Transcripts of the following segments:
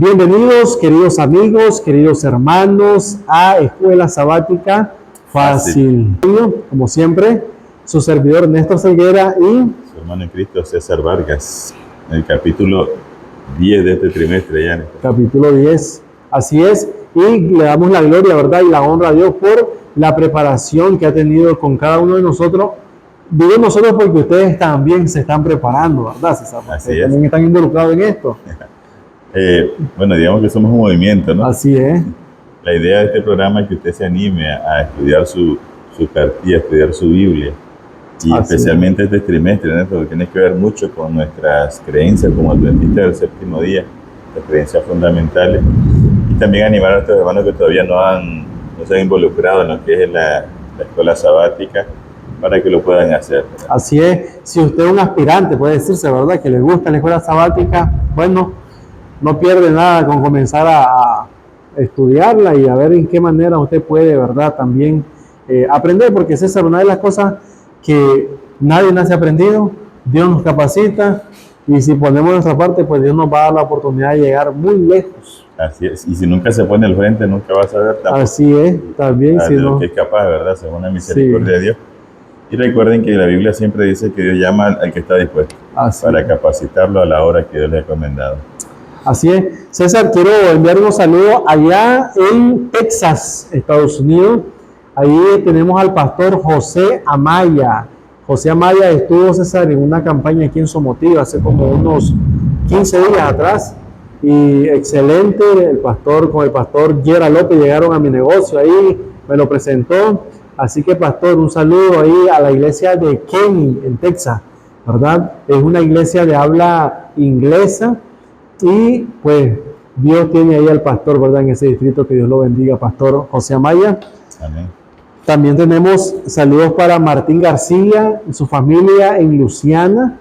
Bienvenidos, queridos amigos, queridos hermanos, a Escuela Sabática Fácil. Como siempre, su servidor Néstor Ceguera y su hermano en Cristo César Vargas, en el capítulo 10 de este trimestre ya. Capítulo 10, así es, y le damos la gloria, ¿verdad? Y la honra a Dios por la preparación que ha tenido con cada uno de nosotros. Digo nosotros porque ustedes también se están preparando, ¿verdad, César? Así también están involucrados en esto. Bueno, digamos que somos un movimiento, ¿no? Así es. La idea de este programa es que usted se anime a estudiar su cartilla, a estudiar su Biblia. Y así especialmente este trimestre, ¿no? Porque tiene que ver mucho con nuestras creencias como adventistas del séptimo día, las creencias fundamentales. Y también animar a nuestros hermanos que todavía no se han involucrado en lo que es la escuela sabática, para que lo puedan hacer, ¿verdad? Así es. Si usted es un aspirante, puede decirse, ¿verdad?, que le gusta la escuela sabática, bueno, no pierde nada con comenzar a estudiarla y a ver en qué manera usted puede, ¿verdad?, también aprender, porque César, una de las cosas que nadie nace aprendido, Dios nos capacita, y si ponemos nuestra parte, pues Dios nos va a dar la oportunidad de llegar muy lejos. Así es, y si nunca se pone al frente, nunca va a saber tampoco. Así es, también. Si no, que es capaz, ¿verdad?, según la misericordia de Dios. Y recuerden que la Biblia siempre dice que Dios llama al que está dispuesto para capacitarlo a la hora que Dios le ha encomendado. Así es. César, quiero enviar unos saludos allá en Texas, Estados Unidos. Ahí tenemos al pastor José Amaya. José Amaya estuvo, César, en una campaña aquí en Somotiva hace como unos 15 días atrás. Y excelente, con el pastor Yera López llegaron a mi negocio ahí, me lo presentó. Así que, pastor, un saludo ahí a la iglesia de Kenny en Texas, ¿verdad? Es una iglesia de habla inglesa y pues Dios tiene ahí al pastor, ¿verdad?, en ese distrito. Que Dios lo bendiga, pastor José Amaya. Amén. También tenemos saludos para Martín García y su familia en Luciana.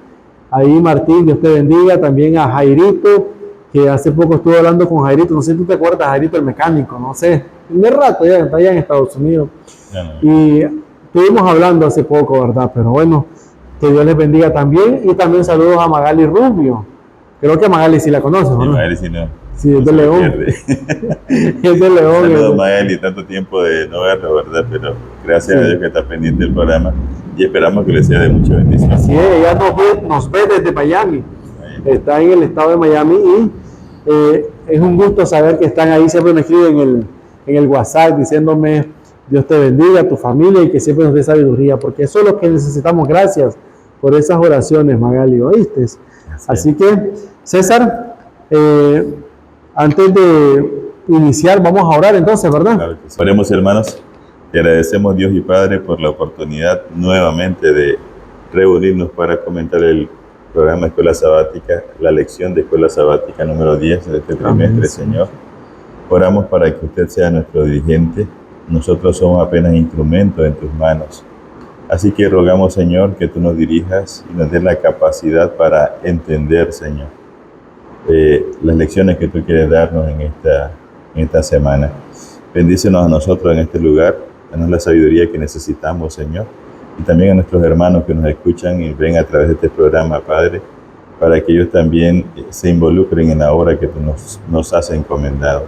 Ahí, Martín, Dios te bendiga. También a Jairito, que hace poco estuve hablando con Jairito. No sé si tú te acuerdas, Jairito el mecánico, no sé. De rato ya está allá en Estados Unidos. Y estuvimos hablando hace poco, ¿verdad? Pero bueno, que Dios les bendiga también. Y también saludos a Magali Rubio. Creo que a Magali sí la conoces, ¿no? Sí, Magali sí no. Sí, es de León. Es de León. Saludos, Magali, tanto tiempo de no verlo, ¿verdad? Pero gracias a Dios que está pendiente del programa y esperamos que le sea de mucha bendición. Así es, ella nos ve desde Miami. Está en el estado de Miami y es un gusto saber que están ahí. Siempre me escriben en el WhatsApp diciéndome: Dios te bendiga, a tu familia, y que siempre nos dé sabiduría, porque eso es lo que necesitamos. Gracias por esas oraciones, Magali, ¿oíste? Así que, César, antes de iniciar, vamos a orar entonces, ¿verdad? Claro que sí. Oremos, hermanos. Te agradecemos, Dios y Padre, por la oportunidad nuevamente de reunirnos para comentar el programa Escuela Sabática, la lección de Escuela Sabática número 10 de este trimestre, Señor. Oramos para que usted sea nuestro dirigente. Nosotros somos apenas instrumentos en tus manos. Así que rogamos, Señor, que tú nos dirijas y nos des la capacidad para entender, Señor, las lecciones que tú quieres darnos en esta semana. Bendícenos a nosotros en este lugar, danos la sabiduría que necesitamos, Señor, y también a nuestros hermanos que nos escuchan y ven a través de este programa, Padre, para que ellos también se involucren en la obra que tú nos has encomendado.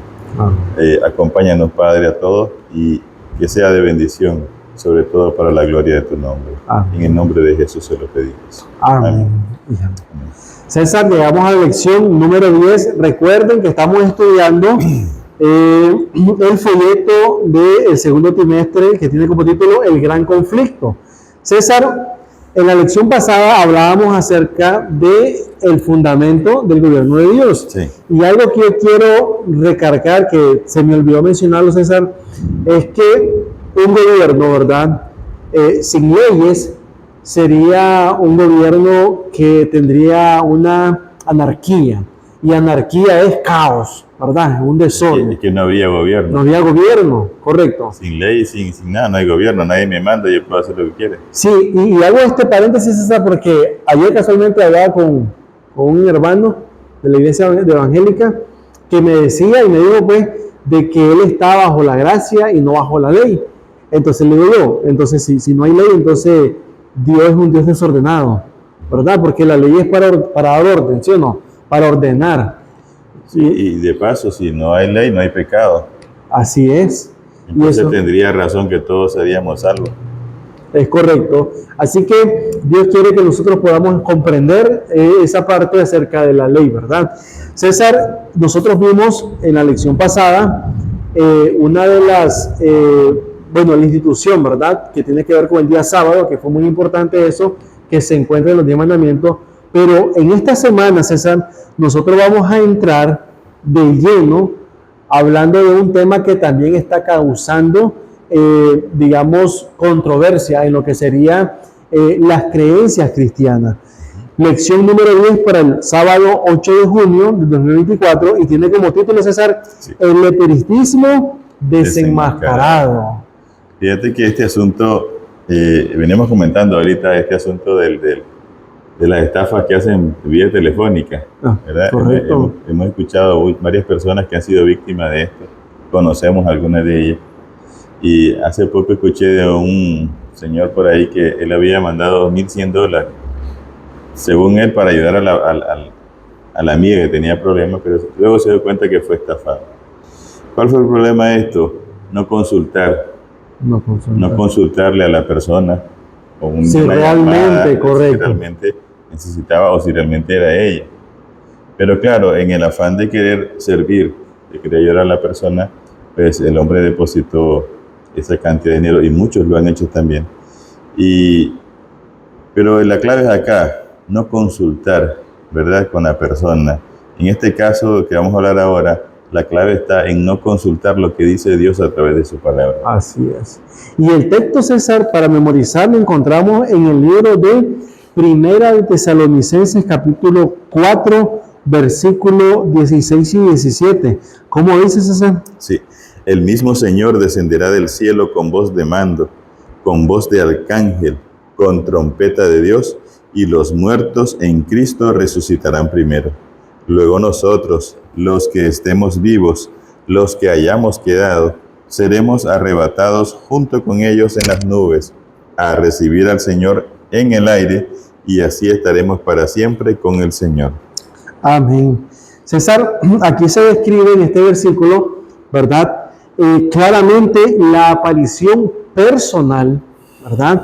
Acompáñanos, Padre, a todos, y que sea de bendición, sobre todo para la gloria de tu nombre. En el nombre de Jesús se lo pedimos. Amén. César, llegamos a la lección número 10. Recuerden que estamos estudiando el folleto del segundo trimestre, que tiene como título El Gran Conflicto. César, en la lección pasada hablábamos acerca del fundamento del gobierno de Dios. Sí. Y algo que yo quiero recargar, que se me olvidó mencionarlo, César, es que un gobierno, ¿verdad?, sin leyes, sería un gobierno que tendría una anarquía. Y anarquía es caos, ¿verdad? Un desorden. Es que no habría gobierno. No había gobierno, correcto. Sin ley, sin nada, no hay gobierno. Nadie me manda, yo puedo hacer lo que quiera. Sí, y hago este paréntesis, César, porque ayer casualmente hablaba con un hermano de la iglesia evangélica que me decía y me dijo, pues, de que él está bajo la gracia y no bajo la ley. Entonces le digo yo, entonces si no hay ley, entonces Dios es un Dios desordenado, ¿verdad? Porque la ley es para dar orden, ¿sí o no? Para ordenar. Sí, y de paso, si no hay ley, no hay pecado. Así es. Entonces tendría razón que todos seríamos salvos. Es correcto. Así que Dios quiere que nosotros podamos comprender esa parte acerca de la ley, ¿verdad? César, nosotros vimos en la lección pasada una de las, la institución, ¿verdad? Que tiene que ver con el día sábado, que fue muy importante eso, que se encuentra en los 10 mandamientos. Pero en esta semana, César, nosotros vamos a entrar de lleno hablando de un tema que también está causando controversia en lo que sería las creencias cristianas. Lección número 10 para el sábado 8 de junio de 2024 y tiene como título, César, sí, el letristismo desenmascarado. Fíjate que este asunto, venimos comentando ahorita este asunto de las estafas que hacen vía telefónica, ¿verdad? Correcto. Hemos escuchado varias personas que han sido víctimas de esto, conocemos algunas de ellas. Y hace poco escuché de un señor por ahí que él había mandado $1,100, según él, para ayudar a la amiga que tenía problemas, pero luego se dio cuenta que fue estafado. ¿Cuál fue el problema de esto? No consultarle a la persona o si realmente, correcto, si realmente necesitaba o si realmente era ella. Pero claro, en el afán de querer servir, de querer ayudar a la persona, pues el hombre depositó esa cantidad de dinero y muchos lo han hecho también. Pero la clave es acá, no consultar, ¿verdad?, con la persona. En este caso que vamos a hablar ahora, la clave está en no consultar lo que dice Dios a través de su palabra. Así es. Y el texto, César, para memorizar, lo encontramos en el libro de Primera de Tesalonicenses, capítulo 4, versículo 16 y 17. ¿Cómo dice, César? Sí. El mismo Señor descenderá del cielo con voz de mando, con voz de arcángel, con trompeta de Dios, y los muertos en Cristo resucitarán primero. Luego nosotros, los que estemos vivos, los que hayamos quedado, seremos arrebatados junto con ellos en las nubes, a recibir al Señor en el aire, y así estaremos para siempre con el Señor. Amén. César, aquí se describe en este versículo, ¿verdad?, claramente la aparición personal, ¿verdad?,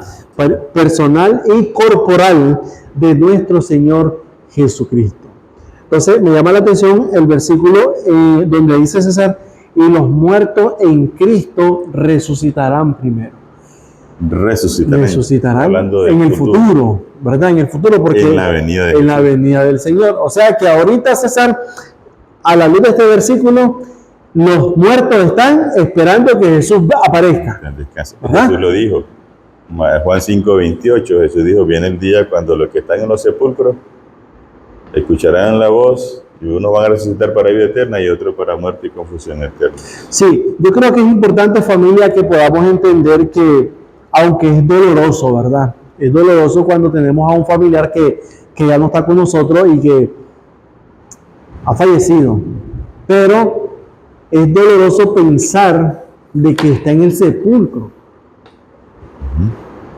personal y corporal de nuestro Señor Jesucristo. Entonces me llama la atención el versículo donde dice, César, y los muertos en Cristo resucitarán primero. Resucitarán hablando en el futuro, ¿verdad? En el futuro, porque en la venida del Señor. O sea que ahorita, César, a la luz de este versículo, los muertos están esperando que Jesús aparezca. Jesús lo dijo. Juan 5:28, Jesús dijo, viene el día cuando los que están en los sepulcros escucharán la voz y unos van a resucitar para vida eterna y otros para muerte y confusión eterna. Sí, yo creo que es importante, familia, que podamos entender que, aunque es doloroso, ¿verdad? Es doloroso cuando tenemos a un familiar que ya no está con nosotros y que ha fallecido, pero es doloroso pensar de que está en el sepulcro.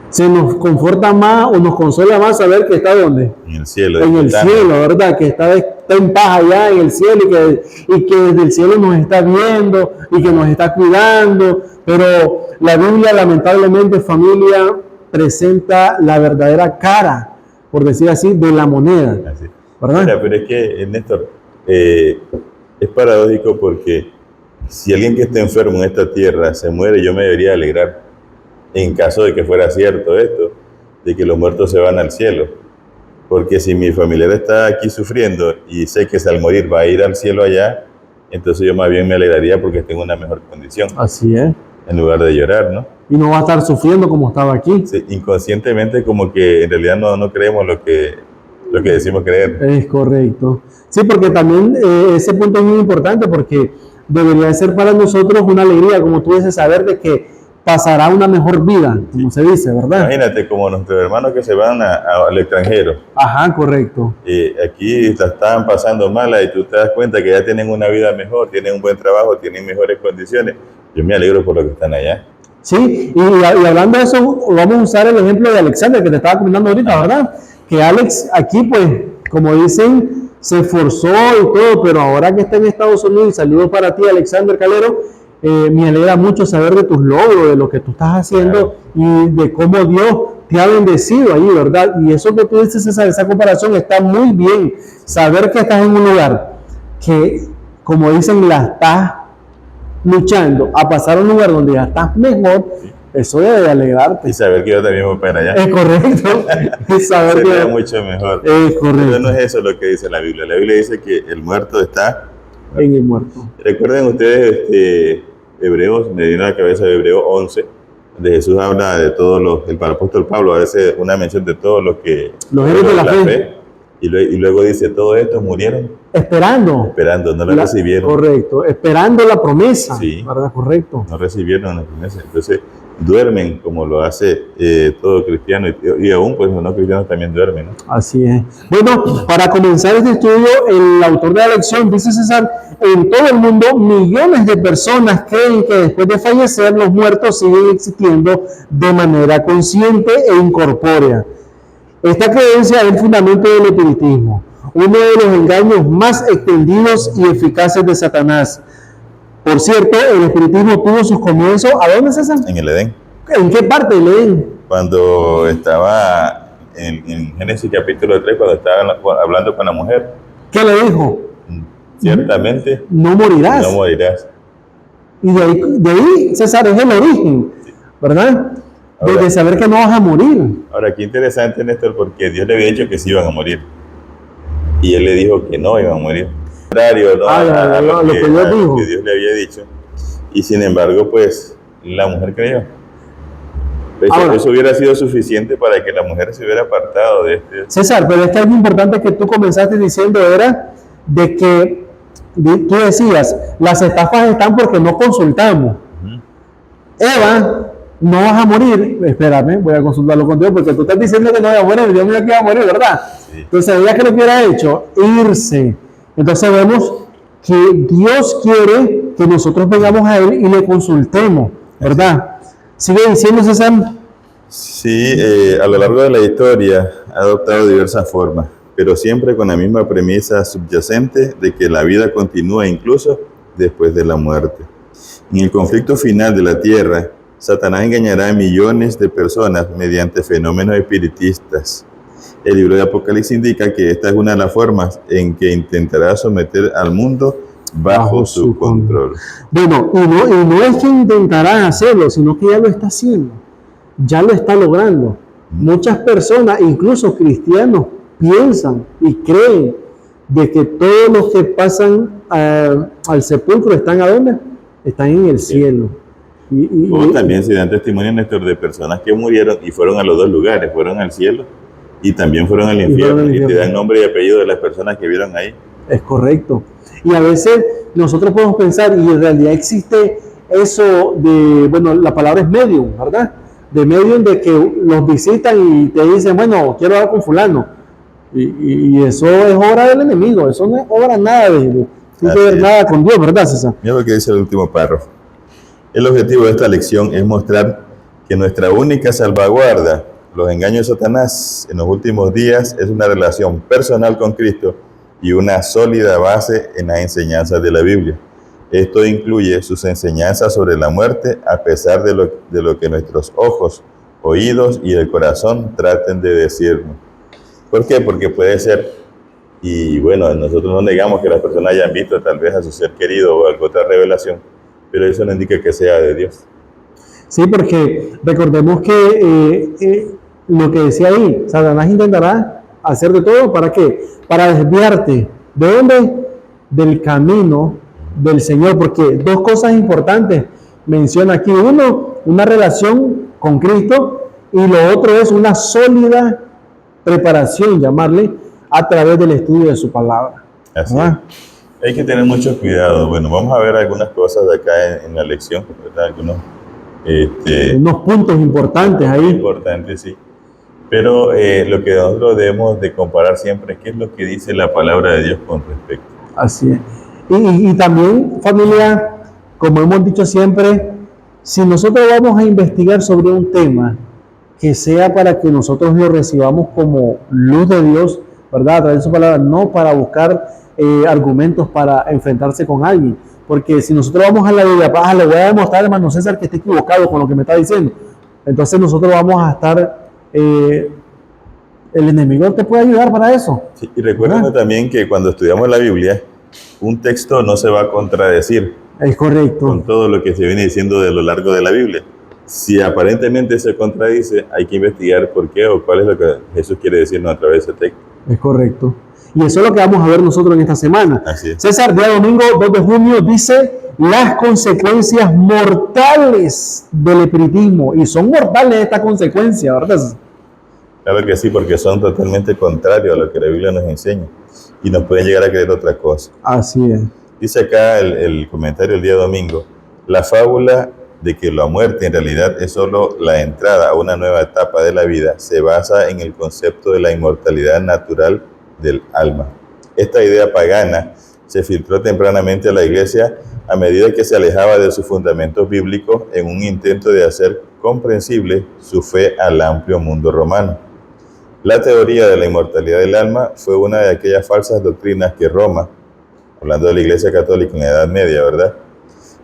Se nos conforta más o nos consuela más saber que está ¿dónde? En el cielo. En el cielo, ¿verdad? Que está en paz allá en el cielo y que desde el cielo nos está viendo y que nos está cuidando. Pero la Biblia, lamentablemente, familia, presenta la verdadera cara, por decir así, de la moneda. Así. ¿Verdad? Mira, pero es que, Néstor, es paradójico porque si alguien que está enfermo en esta tierra se muere, yo me debería alegrar. En caso de que fuera cierto esto, de que los muertos se van al cielo. Porque si mi familiar está aquí sufriendo y sé que al morir va a ir al cielo allá, entonces yo más bien me alegraría porque tengo una mejor condición. Así es. En lugar de llorar, ¿no? Y no va a estar sufriendo como estaba aquí. Sí, inconscientemente como que en realidad no creemos lo que decimos creer. Es correcto. Sí, porque también ese punto es muy importante porque debería ser para nosotros una alegría, como tú dices, saber de que pasará una mejor vida, como se dice, ¿verdad? Imagínate, como nuestros hermanos que se van al extranjero. Ajá, correcto. Y aquí estaban pasando malas y tú te das cuenta que ya tienen una vida mejor, tienen un buen trabajo, tienen mejores condiciones. Yo me alegro por lo que están allá. Sí, y hablando de eso, vamos a usar el ejemplo de Alexander, que te estaba comentando ahorita, ¿verdad? Que Alex aquí, pues, como dicen, se esforzó y todo, pero ahora que está en Estados Unidos, saludos para ti, Alexander Calero, me alegra mucho saber de tus logros, de lo que tú estás haciendo y de cómo Dios te ha bendecido ahí, ¿verdad? Y eso que tú dices, esa comparación está muy bien. Saber que estás en un lugar que, como dicen, la estás luchando a pasar a un lugar donde ya estás mejor, eso debe de alegrarte. Y saber que yo también voy para allá. Es correcto. Y saber Sería que mucho mejor. es correcto. Pero no es eso lo que dice la Biblia. La Biblia dice que el muerto está En el muerto. Recuerden ustedes, Hebreos, me vino a la cabeza de Hebreos 11, donde Jesús habla de todos el apóstol Pablo hace una mención de todos los que Los héroes de la fe. Y luego dice, todos estos murieron Esperando, no la recibieron. Correcto, esperando la promesa. Sí. ¿Verdad? Correcto. No recibieron la promesa. Entonces, duermen como lo hace todo cristiano y aún pues los no cristianos también duermen, ¿no? Así es. Bueno, para comenzar este estudio, el autor de la lección dice, César, en todo el mundo millones de personas creen que después de fallecer los muertos siguen existiendo de manera consciente e incorpórea. Esta creencia es el fundamento del espiritismo, uno de los engaños más extendidos y eficaces de Satanás. Por cierto, el espiritismo tuvo sus comienzos, ¿a dónde, César? En el Edén. ¿En qué parte del Edén? Cuando estaba en Génesis capítulo 3, cuando estaba hablando con la mujer. ¿Qué le dijo? Ciertamente no morirás. No morirás. Y de ahí, César, es el origen, ¿verdad? De saber que no vas a morir. Ahora, qué interesante, Néstor, porque Dios le había dicho que sí iban a morir. Y él le dijo que no iban a morir. Contrario, ¿no? Lo que Dios le había dicho. Y sin embargo, pues, la mujer creyó. Eso hubiera sido suficiente para que la mujer se hubiera apartado de este. César, pero es que algo importante que tú comenzaste diciendo era de que tú decías, las estafas están porque no consultamos. Eva, no vas a morir. Espérame, voy a consultarlo contigo porque tú estás diciendo que no voy a morir. Dios mío que iba a morir, ¿verdad? Sí. Entonces, ella que lo que hubiera hecho, irse. Entonces vemos que Dios quiere que nosotros vengamos a Él y le consultemos, ¿verdad? Sigue diciendo, César. Sí, a lo largo de la historia ha adoptado diversas formas, pero siempre con la misma premisa subyacente de que la vida continúa incluso después de la muerte. En el conflicto final de la tierra, Satanás engañará a millones de personas mediante fenómenos espiritistas. El libro de Apocalipsis indica que esta es una de las formas en que intentará someter al mundo bajo su control. Bueno, y no es que intentará hacerlo, sino que ya lo está haciendo, ya lo está logrando. Muchas personas, incluso cristianos, piensan y creen de que todos los que pasan al sepulcro están ¿a dónde? Están en el cielo. También se dan testimonio, Néstor, de personas que murieron y fueron a los dos lugares, fueron al cielo y también fueron al infierno, y te dan nombre y apellido de las personas que vieron ahí. Es correcto. Y a veces nosotros podemos pensar, y en realidad existe eso de, bueno, la palabra es medium, ¿verdad? De medium, de que los visitan y te dicen, bueno, quiero hablar con fulano. Y eso es obra del enemigo, eso no es obra nada de ver nada con Dios, ¿verdad, César? Mira lo que dice el último párrafo. El objetivo de esta lección es mostrar que nuestra única salvaguarda, los engaños de Satanás en los últimos días, es una relación personal con Cristo y una sólida base en las enseñanzas de la Biblia. Esto incluye sus enseñanzas sobre la muerte, a pesar de lo que nuestros ojos, oídos y el corazón traten de decirnos. ¿Por qué? Porque puede ser, y bueno, nosotros no negamos que las personas hayan visto tal vez a su ser querido o alguna otra revelación, pero eso no indica que sea de Dios. Sí, porque recordemos que lo que decía ahí, Satanás intentará hacer de todo, ¿para qué? Para desviarte. ¿De dónde? Del camino del Señor, porque dos cosas importantes menciona aquí. Uno, una relación con Cristo, y lo otro es una sólida preparación, llamarle, a través del estudio de su palabra. Así es. Hay que tener mucho cuidado. Bueno, vamos a ver algunas cosas de acá en la lección, ¿verdad? Unos puntos importantes ahí. Importantes, sí. Pero lo que nosotros debemos de comparar siempre es qué es lo que dice la palabra de Dios con respecto. Así es. Y también, familia, como hemos dicho siempre, si nosotros vamos a investigar sobre un tema que sea para que nosotros lo recibamos como luz de Dios, ¿verdad? A través de su palabra, no para buscar argumentos para enfrentarse con alguien. Porque si nosotros vamos a la Biblia, le voy a demostrar, hermano César, que está equivocado con lo que me está diciendo. Entonces nosotros vamos a estar, el enemigo te puede ayudar para eso. Sí, y recuerden también que cuando estudiamos la Biblia, un texto no se va a contradecir. Es correcto. Con todo lo que se viene diciendo de lo largo de la Biblia. Si aparentemente se contradice, hay que investigar por qué o cuál es lo que Jesús quiere decirnos a través de ese texto. Es correcto. Y eso es lo que vamos a ver nosotros en esta semana. Así es. César, día domingo 2 de junio, dice las consecuencias mortales del espiritismo. Y son mortales estas consecuencias, ¿verdad? Claro que sí, porque son totalmente contrarios a lo que la Biblia nos enseña. Y nos pueden llegar a creer otra cosa. Así es. Dice acá el comentario el día domingo, la fábula de que la muerte en realidad es solo la entrada a una nueva etapa de la vida se basa en el concepto de la inmortalidad natural del alma. Esta idea pagana se filtró tempranamente a la iglesia a medida que se alejaba de sus fundamentos bíblicos en un intento de hacer comprensible su fe al amplio mundo romano. La teoría de la inmortalidad del alma fue una de aquellas falsas doctrinas que Roma, hablando de la Iglesia Católica en la Edad Media, ¿verdad?,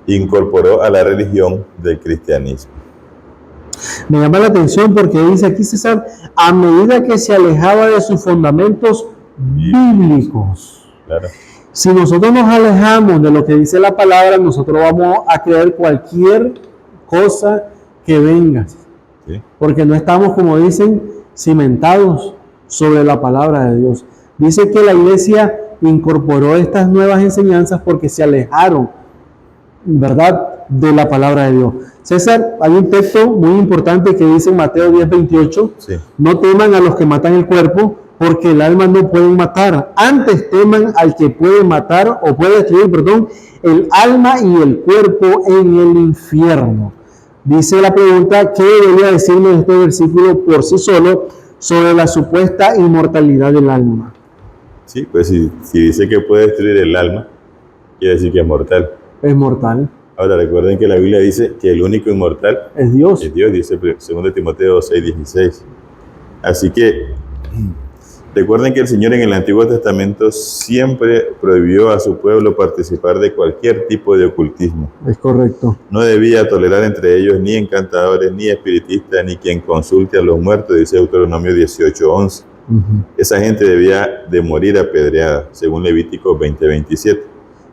incorporó a la religión del cristianismo. Me llama la atención porque dice aquí César, a medida que se alejaba de sus fundamentos bíblicos. Claro. Si nosotros nos alejamos de lo que dice la palabra, nosotros vamos a creer cualquier cosa que venga. Sí. Porque no estamos, como dicen, cimentados sobre la palabra de Dios. Dice que la iglesia incorporó estas nuevas enseñanzas porque se alejaron, ¿verdad?, de la palabra de Dios. César, hay un texto muy importante que dice en Mateo 10:28, Sí. no teman a los que matan el cuerpo, porque el alma no pueden matar. Antes teman al que puede matar, o puede destruir, perdón, el alma y el cuerpo en el infierno. Dice la pregunta, ¿qué debería decirnos este versículo por sí solo sobre la supuesta inmortalidad del alma? Sí, pues si dice que puede destruir el alma, quiere decir que es mortal. Es mortal. Ahora recuerden que la Biblia dice que el único inmortal Es Dios. es Dios, dice 2 Timoteo 6:16. Así que recuerden que el Señor en el Antiguo Testamento siempre prohibió a su pueblo participar de cualquier tipo de ocultismo. Es correcto. No debía tolerar entre ellos ni encantadores, ni espiritistas, ni quien consulte a los muertos, dice Deuteronomio 18:11. Esa gente debía de morir apedreada, según Levítico 20:27.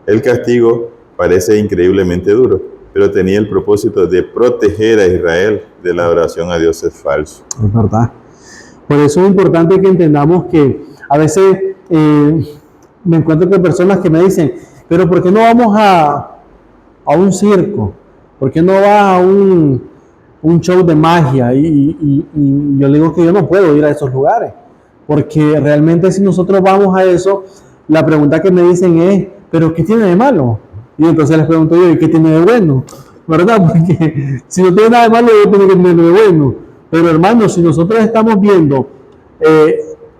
El castigo parece increíblemente duro, pero tenía el propósito de proteger a Israel de la adoración a dioses falsos. Es verdad. Por eso es importante que entendamos que a veces me encuentro con personas que me dicen, pero ¿por qué no vamos a un circo? ¿Por qué no vas a un show de magia? Y yo le digo que yo no puedo ir a esos lugares, porque realmente si nosotros vamos a eso, la pregunta que me dicen es, ¿pero qué tiene de malo? Y entonces les pregunto yo, ¿y qué tiene de bueno? ¿Verdad? Porque si no tiene nada de malo, yo tengo que tener de bueno. Pero hermanos, si nosotros estamos viendo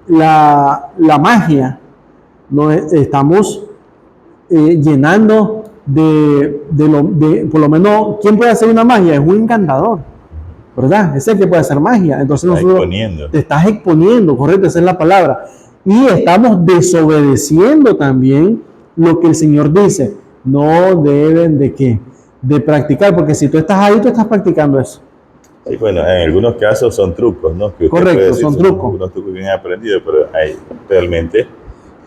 la magia, estamos llenando por lo menos, ¿quién puede hacer una magia? Es un encantador, ¿verdad? Es el que puede hacer magia. Entonces nosotros te estás exponiendo, correcto, esa es la palabra. Y estamos desobedeciendo también lo que el Señor dice. No deben de ¿qué? De practicar, porque si tú estás ahí, tú estás practicando eso. Sí, bueno, en algunos casos son trucos, ¿no? Que correcto, son trucos. Unos trucos bien aprendidos, pero hay realmente.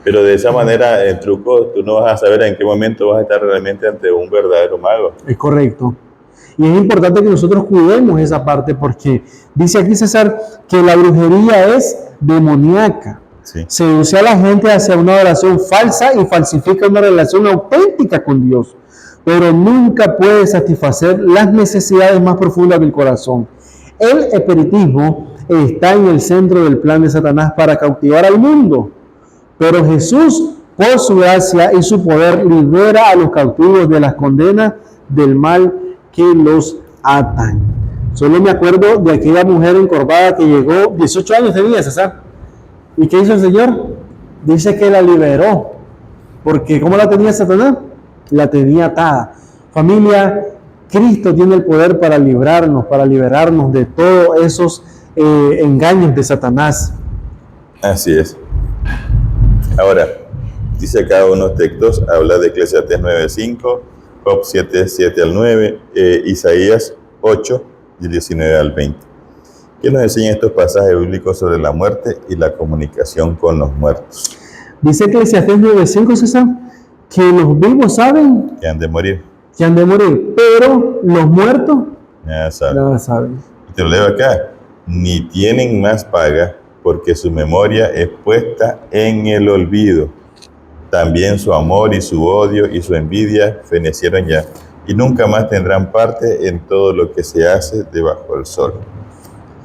Pero de esa manera, en trucos, tú no vas a saber en qué momento vas a estar realmente ante un verdadero mago. Es correcto. Y es importante que nosotros cuidemos esa parte, porque dice aquí César que la brujería es demoníaca. Sí. Seduce a la gente hacia una adoración falsa y falsifica una relación auténtica con Dios, pero nunca puede satisfacer las necesidades más profundas del corazón. El espiritismo está en el centro del plan de Satanás para cautivar al mundo, pero Jesús, por su gracia y su poder, libera a los cautivos de las condenas del mal que los atan. Solo me acuerdo de aquella mujer encorvada que llegó, 18 años tenía, César. ¿Y qué hizo el Señor? Dice que la liberó. Porque ¿cómo la tenía Satanás? La tenía atada. Familia, Cristo tiene el poder para librarnos, para liberarnos de todos esos engaños de Satanás. Así es. Ahora, dice cada uno de los textos, habla de Eclesiastés 9:5, Job 7:7 al 9, Isaías 8, del 19 al 20. ¿Qué nos enseñan estos pasajes bíblicos sobre la muerte y la comunicación con los muertos? Dice Eclesiastés 9:5, César, que los vivos saben Que han de morir. que han de morir, pero los muertos Nada saben. nada saben. Te lo leo acá. Ni tienen más paga, porque su memoria es puesta en el olvido. También su amor y su odio y su envidia fenecieron ya, y nunca más tendrán parte en todo lo que se hace debajo del sol.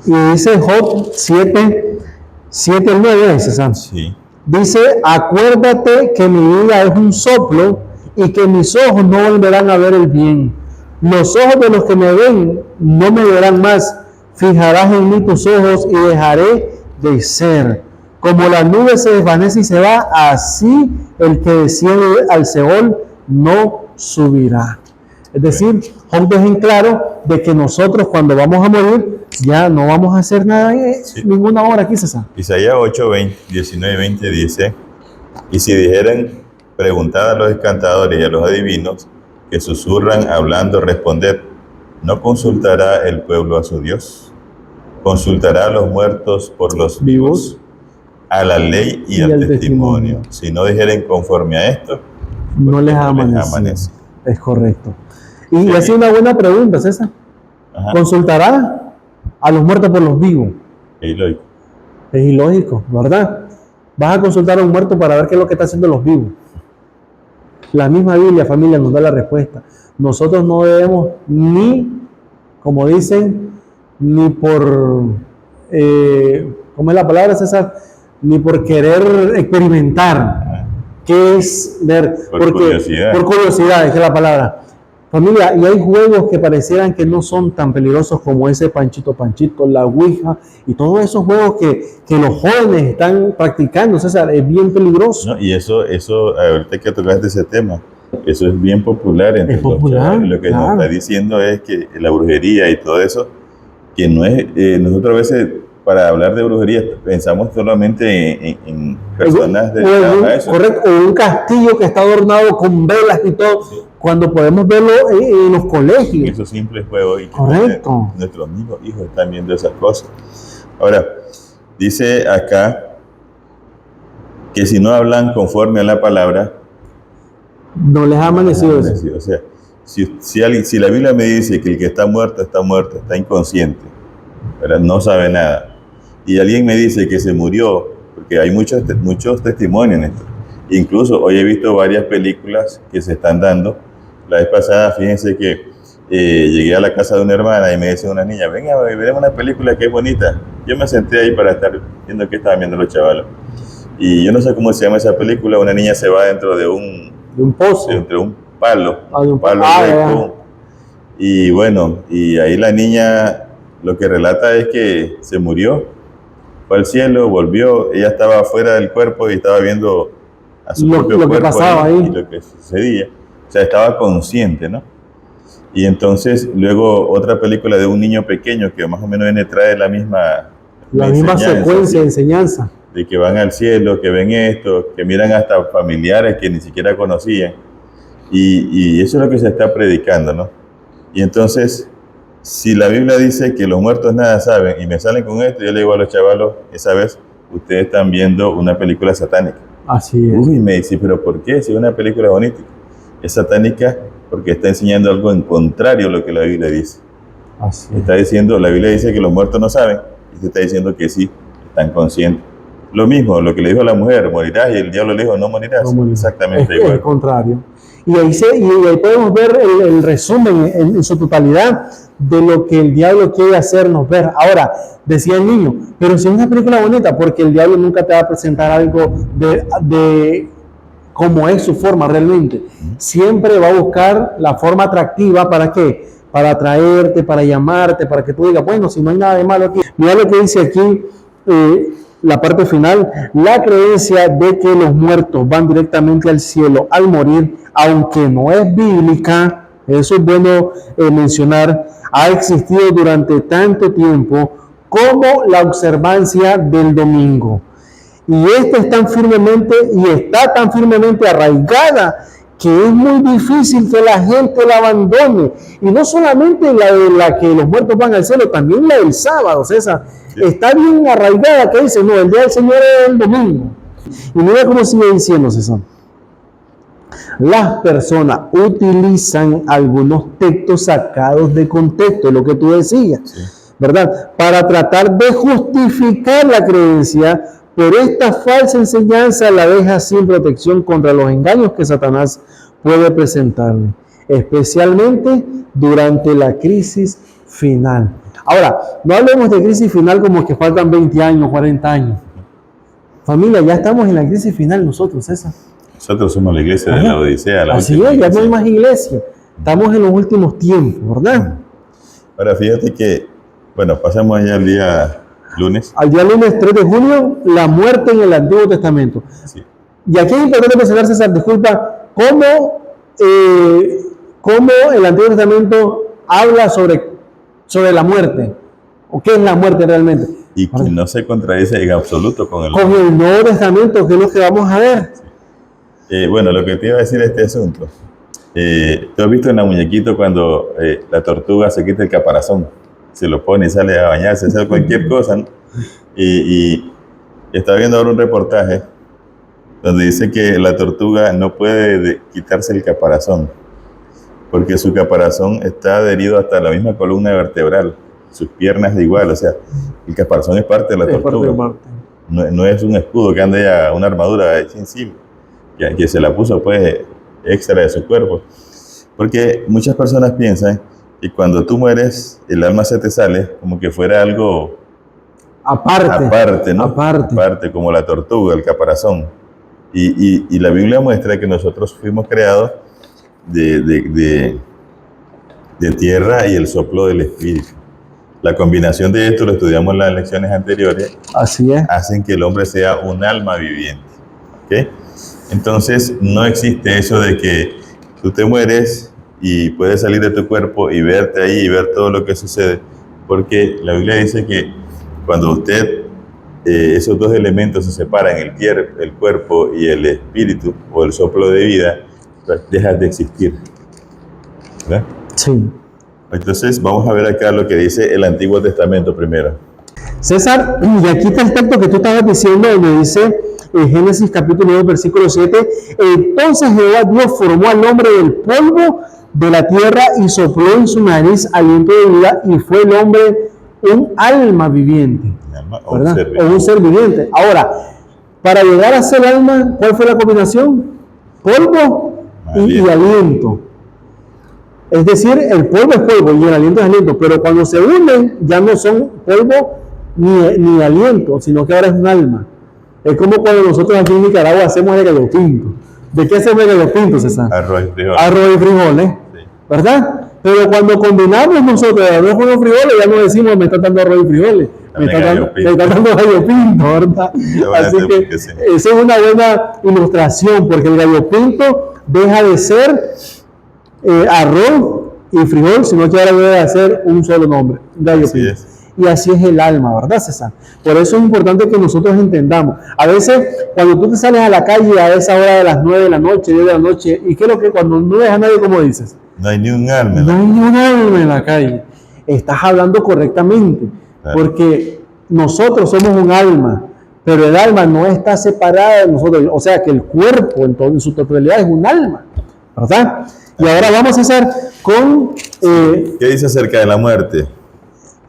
Y dice Job 7 al 9, César. Sí. Dice, acuérdate que mi vida es un soplo y que mis ojos no volverán a ver el bien. Los ojos de los que me ven no me verán más. Fijarás en mí tus ojos y dejaré de ser. Como la nube se desvanece y se va, así el que desciende al Seol no subirá. Es decir, Job deja en claro de que nosotros cuando vamos a morir ya no vamos a hacer nada ninguna hora aquí, César. Isaías 8, 19 y 20 dice, y si dijeran, preguntad a los encantadores y a los adivinos, que susurran hablando, responded, ¿no consultará el pueblo a su Dios? ¿Consultará a los muertos por los vivos? A la ley y al testimonio. Si no dijeren conforme a esto, no les amanece. Es correcto. Y Sí. así una buena pregunta, César. Ajá. ¿Consultará a los muertos por los vivos? Es ilógico. Es ilógico, ¿verdad? Vas a consultar a un muerto para ver qué es lo que está haciendo los vivos. La misma Biblia, familia, nos da la respuesta. Nosotros no debemos ni, como dicen, ni por, ¿cómo es la palabra, César? Ni por querer experimentar. ¿Qué es ver? Por curiosidad. Por curiosidad, esa es la palabra. Familia, y hay juegos que parecieran que no son tan peligrosos como ese Panchito Panchito, la Ouija y todos esos juegos que los jóvenes están practicando, César, es bien peligroso. No, y eso, ahorita que tocaste ese tema, eso es bien popular entre Es popular, los chavales. Lo que claro. nos está diciendo es que la brujería y todo eso, que no es, nosotros a veces para hablar de brujería pensamos solamente en personas dedicadas a eso. Correcto, o un castillo que está adornado con velas y todo, Sí. cuando podemos verlo en los colegios. Esos simples juegos y que Correcto. nuestros mismos hijos están viendo esas cosas. Ahora, dice acá que si no hablan conforme a la palabra, No les ha amanecido eso. o sea, si la Biblia me dice que el que está muerto, está inconsciente, ¿verdad? No sabe nada, y alguien me dice que se murió, porque hay muchos testimonios en esto. Incluso hoy he visto varias películas que se están dando. La vez pasada, fíjense que llegué a la casa de una hermana y me dice una niña, venga, veremos una película que es bonita. Yo me senté ahí para estar viendo qué estaban viendo los chavalos. Y yo no sé cómo se llama esa película. Una niña se va dentro de un pozo. entre un palo. De un palo. Hueco. Y bueno, y ahí la niña lo que relata es que se murió, fue al cielo, volvió, ella estaba fuera del cuerpo y estaba viendo a su propio lo que cuerpo pasaba ahí. y lo que sucedía. O sea, estaba consciente, ¿no? Y entonces luego otra película de un niño pequeño que más o menos trae la misma secuencia de enseñanza. De que van al cielo, que ven esto, que miran hasta familiares que ni siquiera conocían. Y eso es lo que se está predicando, ¿no? Y entonces, si la Biblia dice que los muertos nada saben y me salen con esto, yo le digo a los chavalos, esa vez ustedes están viendo una película satánica. Así es. Uy, me dice, ¿pero por qué? Si es una película bonita. Es satánica porque está enseñando algo en contrario a lo que la Biblia dice. Así es. Está diciendo, la Biblia dice que los muertos no saben, y usted está diciendo que sí, están conscientes. Lo mismo, lo que le dijo a la mujer, morirás, y el diablo le dijo, no morirás. No morirás. Exactamente Es igual. el contrario. Y ahí podemos ver el resumen en su totalidad de lo que el diablo quiere hacernos ver. Ahora, decía el niño, pero si es una película bonita, porque el diablo nunca te va a presentar algo de cómo es su forma realmente. Siempre va a buscar la forma atractiva, ¿para qué? Para atraerte, para llamarte, para que tú digas, bueno, si no hay nada de malo aquí. Mira lo que dice aquí, la parte final, la creencia de que los muertos van directamente al cielo al morir, aunque no es bíblica, eso es bueno mencionar, ha existido durante tanto tiempo como la observancia del domingo. Y esta es tan firmemente y está tan firmemente arraigada que es muy difícil que la gente la abandone. Y no solamente la de la que los muertos van al cielo, también la del sábado, César. Sí. Está bien arraigada que dice, no, el día del Señor es el domingo. Y mira cómo sigue diciendo, César. Las personas utilizan algunos textos sacados de contexto, lo que tú decías, Sí. ¿verdad? Para tratar de justificar la creencia, pero esta falsa enseñanza la deja sin protección contra los engaños que Satanás puede presentarle, especialmente durante la crisis final. Ahora, no hablemos de crisis final como que faltan 20 años, 40 años. Familia, ya estamos en la crisis final nosotros, César. Nosotros somos la iglesia de la Odisea. Así es, ya no hay más iglesia. Estamos en los últimos tiempos, ¿verdad? Ahora, fíjate que, bueno, pasamos ya al día lunes. Al día lunes 3 de junio, la muerte en el Antiguo Testamento. Sí. Y aquí es importante mencionar, César, disculpa, cómo el Antiguo Testamento habla sobre la muerte, o qué es la muerte realmente. Y que no se contradice en absoluto con el Nuevo Testamento, que es lo que vamos a ver. Bueno, lo que te iba a decir este asunto. ¿Tú has visto en la muñequito cuando la tortuga se quita el caparazón? Se lo pone y sale a bañarse, hacer cualquier cosa, ¿no? Y estaba viendo ahora un reportaje donde dice que la tortuga no puede quitarse el caparazón porque su caparazón está adherido hasta la misma columna vertebral, sus piernas de igual, o sea, el caparazón es parte de la tortuga. No es un escudo que anda ya, una armadura encima, que se la puso pues extra de su cuerpo. Porque muchas personas piensan que cuando tú mueres, el alma se te sale como que fuera algo aparte, ¿no? Aparte, como la tortuga, el caparazón. Y la Biblia muestra que nosotros fuimos creados de tierra y el soplo del Espíritu. La combinación de esto, lo estudiamos en las lecciones anteriores, así es, hacen que el hombre sea un alma viviente. ¿Okay? Entonces, no existe eso de que tú te mueres y puedes salir de tu cuerpo y verte ahí y ver todo lo que sucede, porque la Biblia dice que cuando usted, esos dos elementos se separan, el cuerpo y el espíritu, o el soplo de vida, pues dejas de existir. ¿Verdad? Sí. Entonces, vamos a ver acá lo que dice el Antiguo Testamento primero. César, y aquí está el texto que tú estabas diciendo, donde dice en Génesis capítulo 9, versículo 7, entonces Jehová Dios formó al hombre del polvo de la tierra y sopló en su nariz aliento de vida, y fue el hombre un alma viviente, ¿verdad? O un ser viviente. Ahora, para llegar a ser alma, ¿cuál fue la combinación? Polvo y aliento. Es decir, el polvo es polvo y el aliento es aliento, pero cuando se unen ya no son polvo ni aliento, sino que ahora es un alma. Es como cuando nosotros aquí en Nicaragua hacemos el gallo pinto. ¿De qué hacemos el gallo pinto, César? Arroz y frijoles. Arroz y frijoles, sí, ¿verdad? Pero cuando combinamos nosotros el arroz con los frijoles, ya no decimos me está dando arroz y frijoles, me está dando gallo pinto, ¿verdad? Así que esa es una buena ilustración, porque el gallo pinto deja de ser arroz y frijol, sino que ahora debe hacer un solo nombre, gallo pinto. Y así es el alma, ¿verdad, César? Por eso es importante que nosotros entendamos. A veces, cuando tú te sales a la calle a esa hora de las 9 de la noche, 10 de la noche, ¿y qué es lo que cuando no ves a nadie, cómo dices? No hay ni un alma. No hay ni un alma en la calle. Estás hablando correctamente, porque nosotros somos un alma, pero el alma no está separada de nosotros. O sea, que el cuerpo en su totalidad es un alma, ¿verdad? Y ahora vamos a hacer con... ¿Qué dice acerca de la muerte?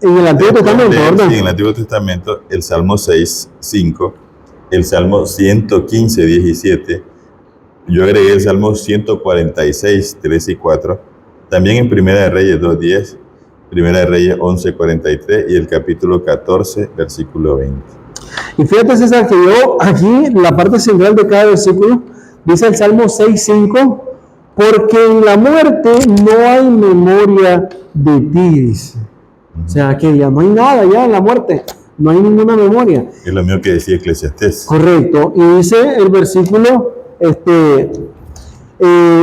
En el Antiguo Testamento, ¿verdad? Sí, en el Antiguo Testamento, el Salmo 6, 5, el Salmo 115, 17, yo agregué el Salmo 146, 3 y 4, también en Primera de Reyes 2, 10, Primera de Reyes 11, 43 y el capítulo 14, versículo 20. Y fíjate, César, que yo aquí, la parte central de cada versículo, dice el Salmo 6, 5, porque en la muerte no hay memoria de ti, dice. O sea, que ya no hay nada ya en la muerte, no hay ninguna memoria. Es lo mismo que decía Eclesiastés. Correcto. Y dice el versículo,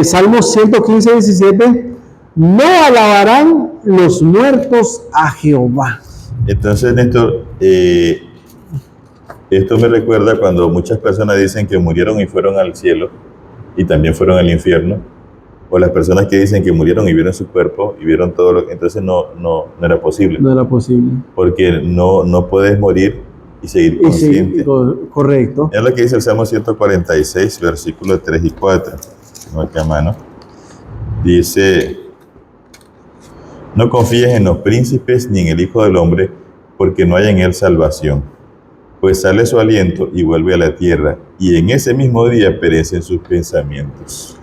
Salmo 115, 17, no alabarán los muertos a Jehová. Entonces, Néstor, Esto me recuerda cuando muchas personas dicen que murieron y fueron al cielo y también fueron al infierno, o las personas que dicen que murieron y vieron su cuerpo y vieron todo lo que... Entonces no era posible, No era posible. porque no puedes morir y seguir Y sí, consciente. correcto. Es lo que dice el Salmo 146, versículos 3 y 4. Tengo aquí a mano. Dice: no confíes en los príncipes ni en el Hijo del Hombre, porque no hay en él salvación. Pues sale su aliento y vuelve a la tierra, y en ese mismo día perecen sus pensamientos.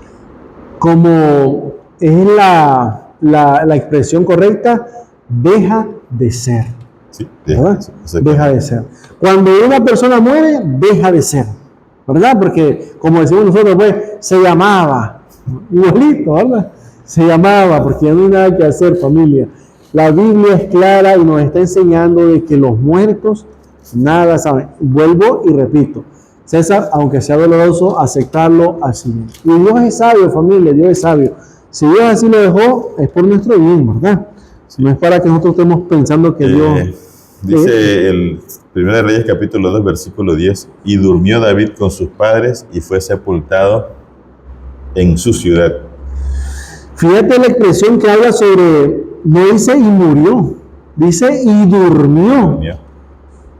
Como es la expresión correcta, deja de ser. Sí, ¿Verdad? Deja de ser. Cuando una persona muere, deja de ser. ¿Verdad? Porque, como decimos nosotros, pues, se llamaba. Igualito, ¿verdad? Se llamaba, porque ya no hay nada que hacer, familia. La Biblia es clara y nos está enseñando de que los muertos nada saben. Vuelvo y repito. César, aunque sea doloroso, aceptarlo así. Y Dios es sabio, familia, Dios es sabio. Si Dios así lo dejó, es por nuestro bien, ¿verdad? No es para que nosotros estemos pensando que Dios... Dice el 1 Reyes capítulo 2, versículo 10, y durmió David con sus padres y fue sepultado en su ciudad. Fíjate la expresión que habla sobre, no dice y murió, dice y durmió.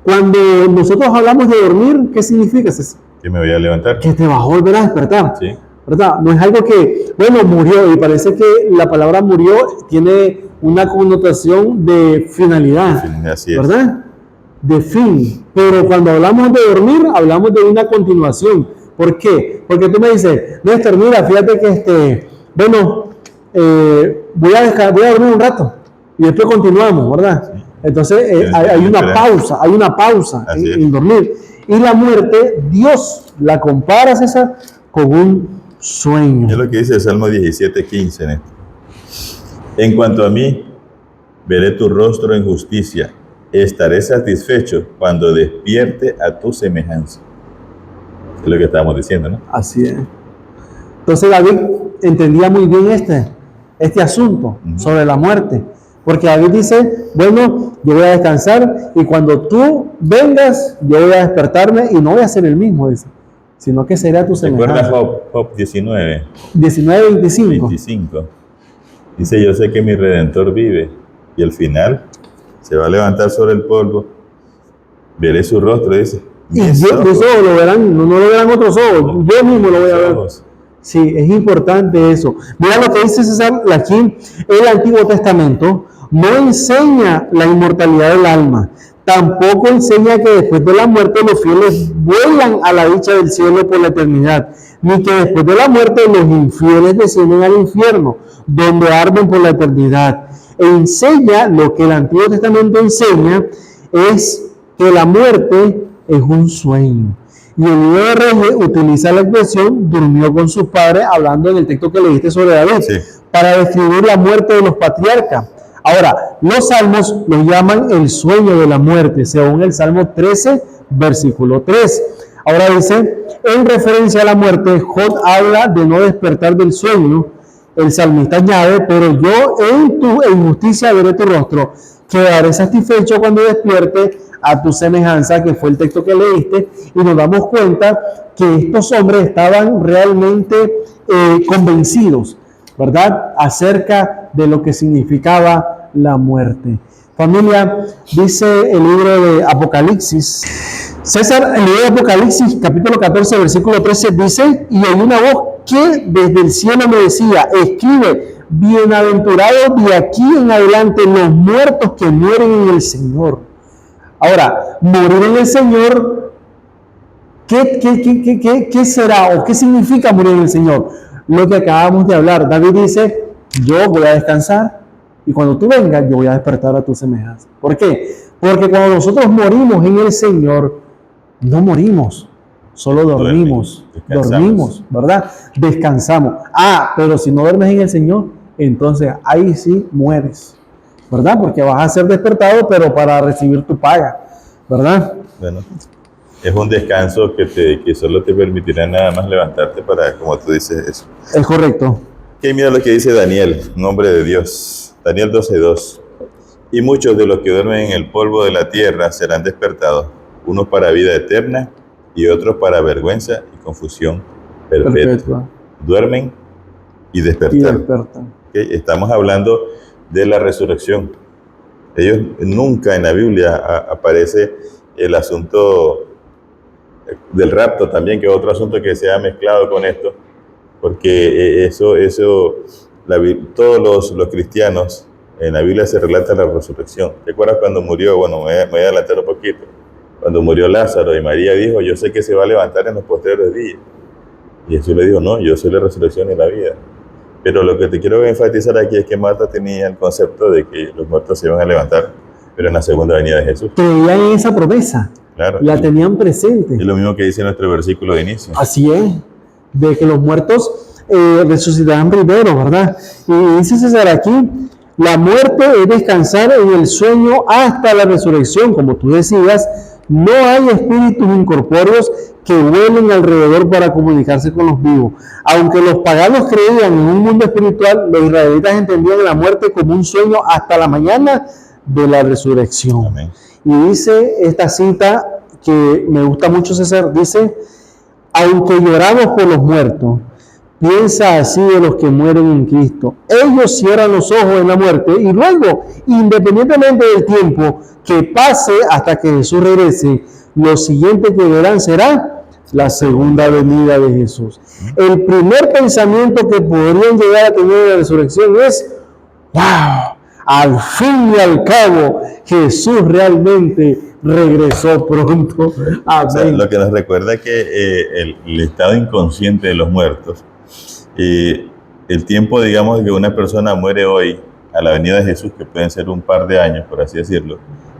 Cuando nosotros hablamos de dormir, ¿qué significa eso? Que me voy a levantar. Que te vas a volver a despertar. Sí. ¿Verdad? No es algo que, bueno, murió, y parece que la palabra murió tiene una connotación de finalidad. Así es. ¿Verdad? De fin. Pero cuando hablamos de dormir, hablamos de una continuación. ¿Por qué? Porque tú me dices, Néstor, mira, fíjate que voy a dormir un rato y después continuamos, ¿verdad? Sí. Entonces hay una pausa en dormir. Y la muerte, Dios la compara, César, con un sueño. Es lo que dice el Salmo 17:15, Néstor. En cuanto a mí, veré tu rostro en justicia, estaré satisfecho cuando despierte a tu semejanza. Es lo que estábamos diciendo, ¿no? Así es. Entonces David entendía muy bien este asunto sobre la muerte. Porque David dice, bueno, yo voy a descansar y cuando tú vengas, yo voy a despertarme y no voy a ser el mismo, dice, sino que será tu semejanza. ¿Recuerdas Job 19? 19:25. Dice, yo sé que mi Redentor vive y al final se va a levantar sobre el polvo, veré su rostro, dice. Mis ojos lo verán, no lo verán otros ojos, yo mismo lo voy a ver. Sí, es importante eso. Mira lo que dice César aquí, el Antiguo Testamento no enseña la inmortalidad del alma, tampoco enseña que después de la muerte los fieles vuelan a la dicha del cielo por la eternidad, ni que después de la muerte los infieles descienden al infierno, donde arden por la eternidad. Enseña lo que el Antiguo Testamento enseña, es que la muerte es un sueño. Y el libro de Reyes utiliza la expresión durmió con sus padres, hablando en el texto que leíste sobre David, para describir la muerte de los patriarcas. Ahora, los salmos los llaman el sueño de la muerte, según el Salmo 13, versículo 3. Ahora dice, en referencia a la muerte, Job habla de no despertar del sueño. El salmista añade, pero yo en tu injusticia veré tu rostro, quedaré satisfecho cuando despierte a tu semejanza, que fue el texto que leíste, y nos damos cuenta que estos hombres estaban realmente convencidos, ¿verdad?, acerca de lo que significaba la muerte. Familia, dice el libro de Apocalipsis, César, el libro de Apocalipsis, capítulo 14, versículo 13, dice, y hay una voz que desde el cielo me decía, escribe, bienaventurados de aquí en adelante los muertos que mueren en el Señor. Ahora, morir en el Señor, ¿qué será o qué significa morir en el Señor? Lo que acabamos de hablar. David dice, yo voy a descansar y cuando tú vengas, yo voy a despertar a tu semejanza. ¿Por qué? Porque cuando nosotros morimos en el Señor, no morimos, solo dormimos, ¿verdad? Descansamos. Pero si no duermes en el Señor, entonces ahí sí mueres, ¿verdad? Porque vas a ser despertado, pero para recibir tu paga, ¿verdad? Bueno, es un descanso que solo te permitirá nada más levantarte para, como tú dices, eso. Es correcto. Que mira lo que dice Daniel, un hombre de Dios. Daniel 12:2. Y muchos de los que duermen en el polvo de la tierra serán despertados, unos para vida eterna y otros para vergüenza y confusión perpetua. Perpetua. Duermen y Y despertar. despertan. ¿Ok? Estamos hablando de la resurrección. Ellos nunca en la Biblia aparece el asunto del rapto también, que es otro asunto que se ha mezclado con esto, porque todos los cristianos en la Biblia se relata la resurrección. ¿Te acuerdas cuando murió? Bueno, me voy a adelantar un poquito. Cuando murió Lázaro y María dijo, yo sé que se va a levantar en los posteriores días. Y Jesús le dijo, no, yo soy la resurrección y la vida. Pero lo que te quiero enfatizar aquí es que Marta tenía el concepto de que los muertos se iban a levantar, pero en la segunda venida de Jesús. Creían en esa promesa. Claro. La tenían presente. Es lo mismo que dice nuestro versículo de inicio. Así es. De que los muertos resucitarán primero, ¿verdad? Y dice César aquí, la muerte es descansar en el sueño hasta la resurrección. Como tú decías, no hay espíritus incorpóreos que vuelen alrededor para comunicarse con los vivos. Aunque los paganos creían en un mundo espiritual, los israelitas entendían la muerte como un sueño hasta la mañana de la resurrección. Amén. Y dice esta cita que me gusta mucho, César, dice, aunque lloramos por los muertos, piensa así de los que mueren en Cristo. Ellos cierran los ojos en la muerte y luego, independientemente del tiempo que pase hasta que Jesús regrese, lo siguiente que verán será la segunda venida de Jesús. El primer pensamiento que podrían llegar a tener en la resurrección es, ¡wow! Al fin y al cabo, Jesús realmente regresó pronto. Amén. O sea, lo que nos recuerda es que el estado inconsciente de los muertos, el tiempo, digamos, que una persona muere hoy a la venida de Jesús, que pueden ser un par de años, por así decirlo,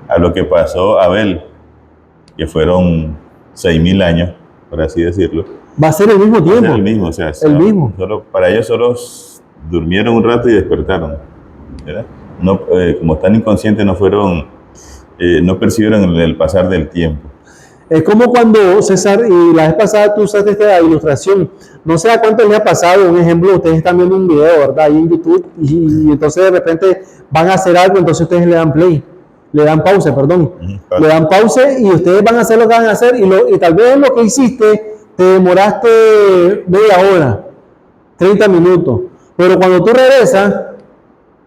a lo que pasó Abel, que fueron 6,000 años, por así decirlo. Va a ser el mismo Va a ser tiempo. el mismo, o sea, El mismo. para ellos solo durmieron un rato y despertaron, ¿verdad? No, como están inconscientes, no percibieron el pasar del tiempo. Es como cuando, César, y la vez pasada tú usaste esta ilustración, no sé a cuánto les ha pasado, un ejemplo, ustedes están viendo un video, ¿verdad? Ahí en YouTube, y entonces de repente van a hacer algo, entonces ustedes le dan play, le dan pausa, perdón. Claro. Le dan pausa y ustedes van a hacer lo que van a hacer, y tal vez lo que hiciste, te demoraste media hora, 30 minutos, pero cuando tú regresas,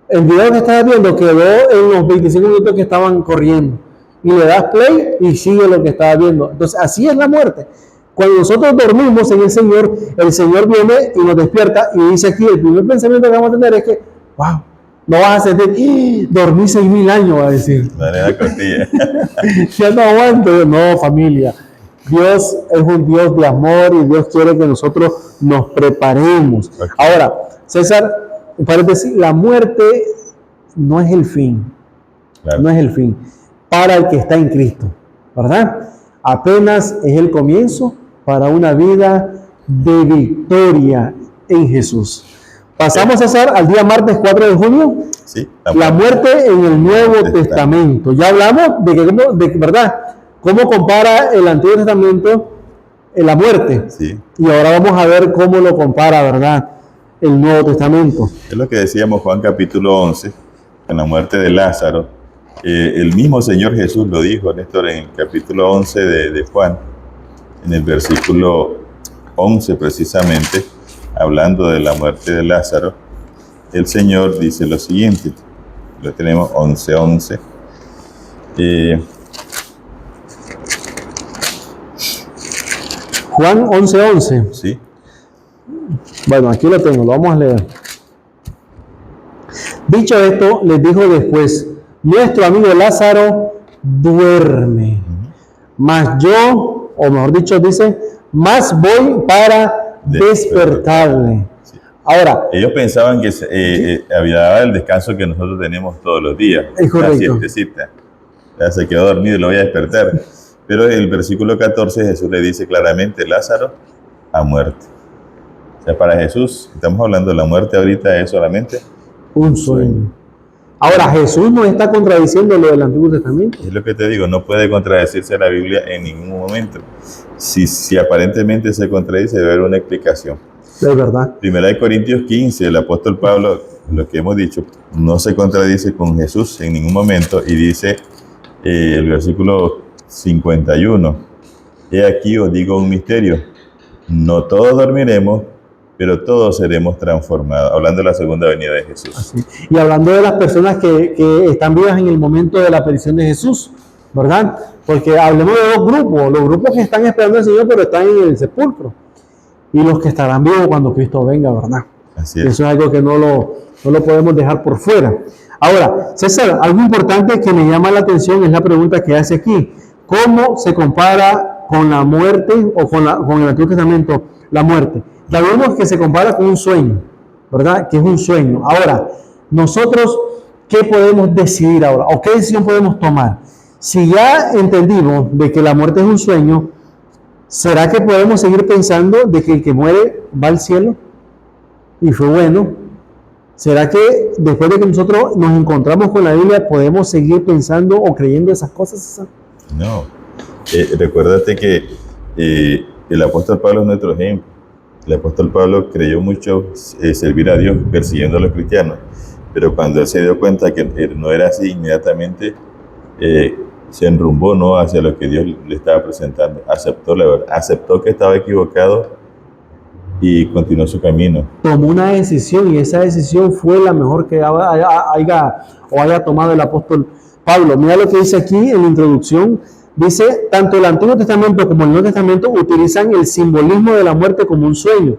el video que estabas viendo quedó en los 25 minutos que estaban corriendo. Y le das play y sigue lo que estabas viendo. Entonces, así es la muerte. Cuando nosotros dormimos en el Señor viene y nos despierta y dice aquí, el primer pensamiento que vamos a tener es que, wow, no vas a sentir, dormí 6,000 años, va a decir. Dale la costilla. Ya no aguanto. No, familia. Dios es un Dios de amor y Dios quiere que nosotros nos preparemos. Okay. Ahora, César, para decir, la muerte no es el fin. Claro. No es el fin para el que está en Cristo, ¿verdad? Apenas es el comienzo para una vida de victoria en Jesús. Pasamos, César, al día martes 4 de junio, Sí, la muerte en el Nuevo Testamento. Ya hablamos ¿verdad? Cómo compara el Antiguo Testamento en la muerte. Sí. Y ahora vamos a ver cómo lo compara, ¿verdad? El Nuevo Testamento. Es lo que decíamos Juan capítulo 11, con la muerte de Lázaro. El mismo Señor Jesús lo dijo, Néstor, en el capítulo 11 de Juan, en el versículo 11 precisamente, hablando de la muerte de Lázaro, el Señor dice lo siguiente, lo tenemos 11:11. Juan 11:11. Sí, Bueno, aquí lo tengo, lo vamos a leer. Dicho esto, les dijo después, nuestro amigo Lázaro duerme, mas yo, o mejor dicho, dice, más voy para despertarle. Sí. Ahora, Ellos pensaban que había el descanso que nosotros tenemos todos los días. Es correcto. La siestecita. Ya se quedó dormido y lo voy a despertar. Pero en el versículo 14 Jesús le dice claramente, Lázaro ha muerto. O sea, para Jesús, estamos hablando de la muerte ahorita, es solamente un sueño. Ahora, Jesús no está contradiciendo lo del Antiguo Testamento. Es lo que te digo, no puede contradecirse la Biblia en ningún momento. Si aparentemente se contradice, debe haber una explicación. Es verdad. Primera de Corintios 15, el apóstol Pablo, lo que hemos dicho, no se contradice con Jesús en ningún momento y dice el versículo 51. He aquí os digo un misterio. No todos dormiremos, pero todos seremos transformados. Hablando de la segunda venida de Jesús. Así. Y hablando de las personas que están vivas en el momento de la aparición de Jesús, ¿verdad? Porque hablemos de dos grupos, los grupos que están esperando al Señor pero están en el sepulcro, y los que estarán vivos cuando Cristo venga, ¿verdad? Así es. Eso es algo que no lo podemos dejar por fuera. Ahora, César, algo importante que me llama la atención es la pregunta que hace aquí. ¿Cómo se compara con la muerte o con el Antiguo Testamento la muerte? Ya vemos que se compara con un sueño, ¿verdad? Que es un sueño. Ahora, nosotros, ¿qué podemos decidir ahora? ¿O qué decisión podemos tomar? Si ya entendimos de que la muerte es un sueño, ¿será que podemos seguir pensando de que el que muere va al cielo? Y fue bueno. ¿Será que después de que nosotros nos encontramos con la Biblia podemos seguir pensando o creyendo esas cosas? No. Recuérdate que el apóstol Pablo es nuestro ejemplo. El apóstol Pablo creyó mucho servir a Dios persiguiendo a los cristianos, pero cuando él se dio cuenta que no era así, inmediatamente se enrumbó, ¿no?, hacia lo que Dios le estaba presentando. Aceptó la verdad, aceptó que estaba equivocado y continuó su camino. Tomó una decisión y esa decisión fue la mejor que haya tomado el apóstol Pablo. Mira lo que dice aquí en la introducción. Dice, tanto el Antiguo Testamento como el Nuevo Testamento utilizan el simbolismo de la muerte como un sueño.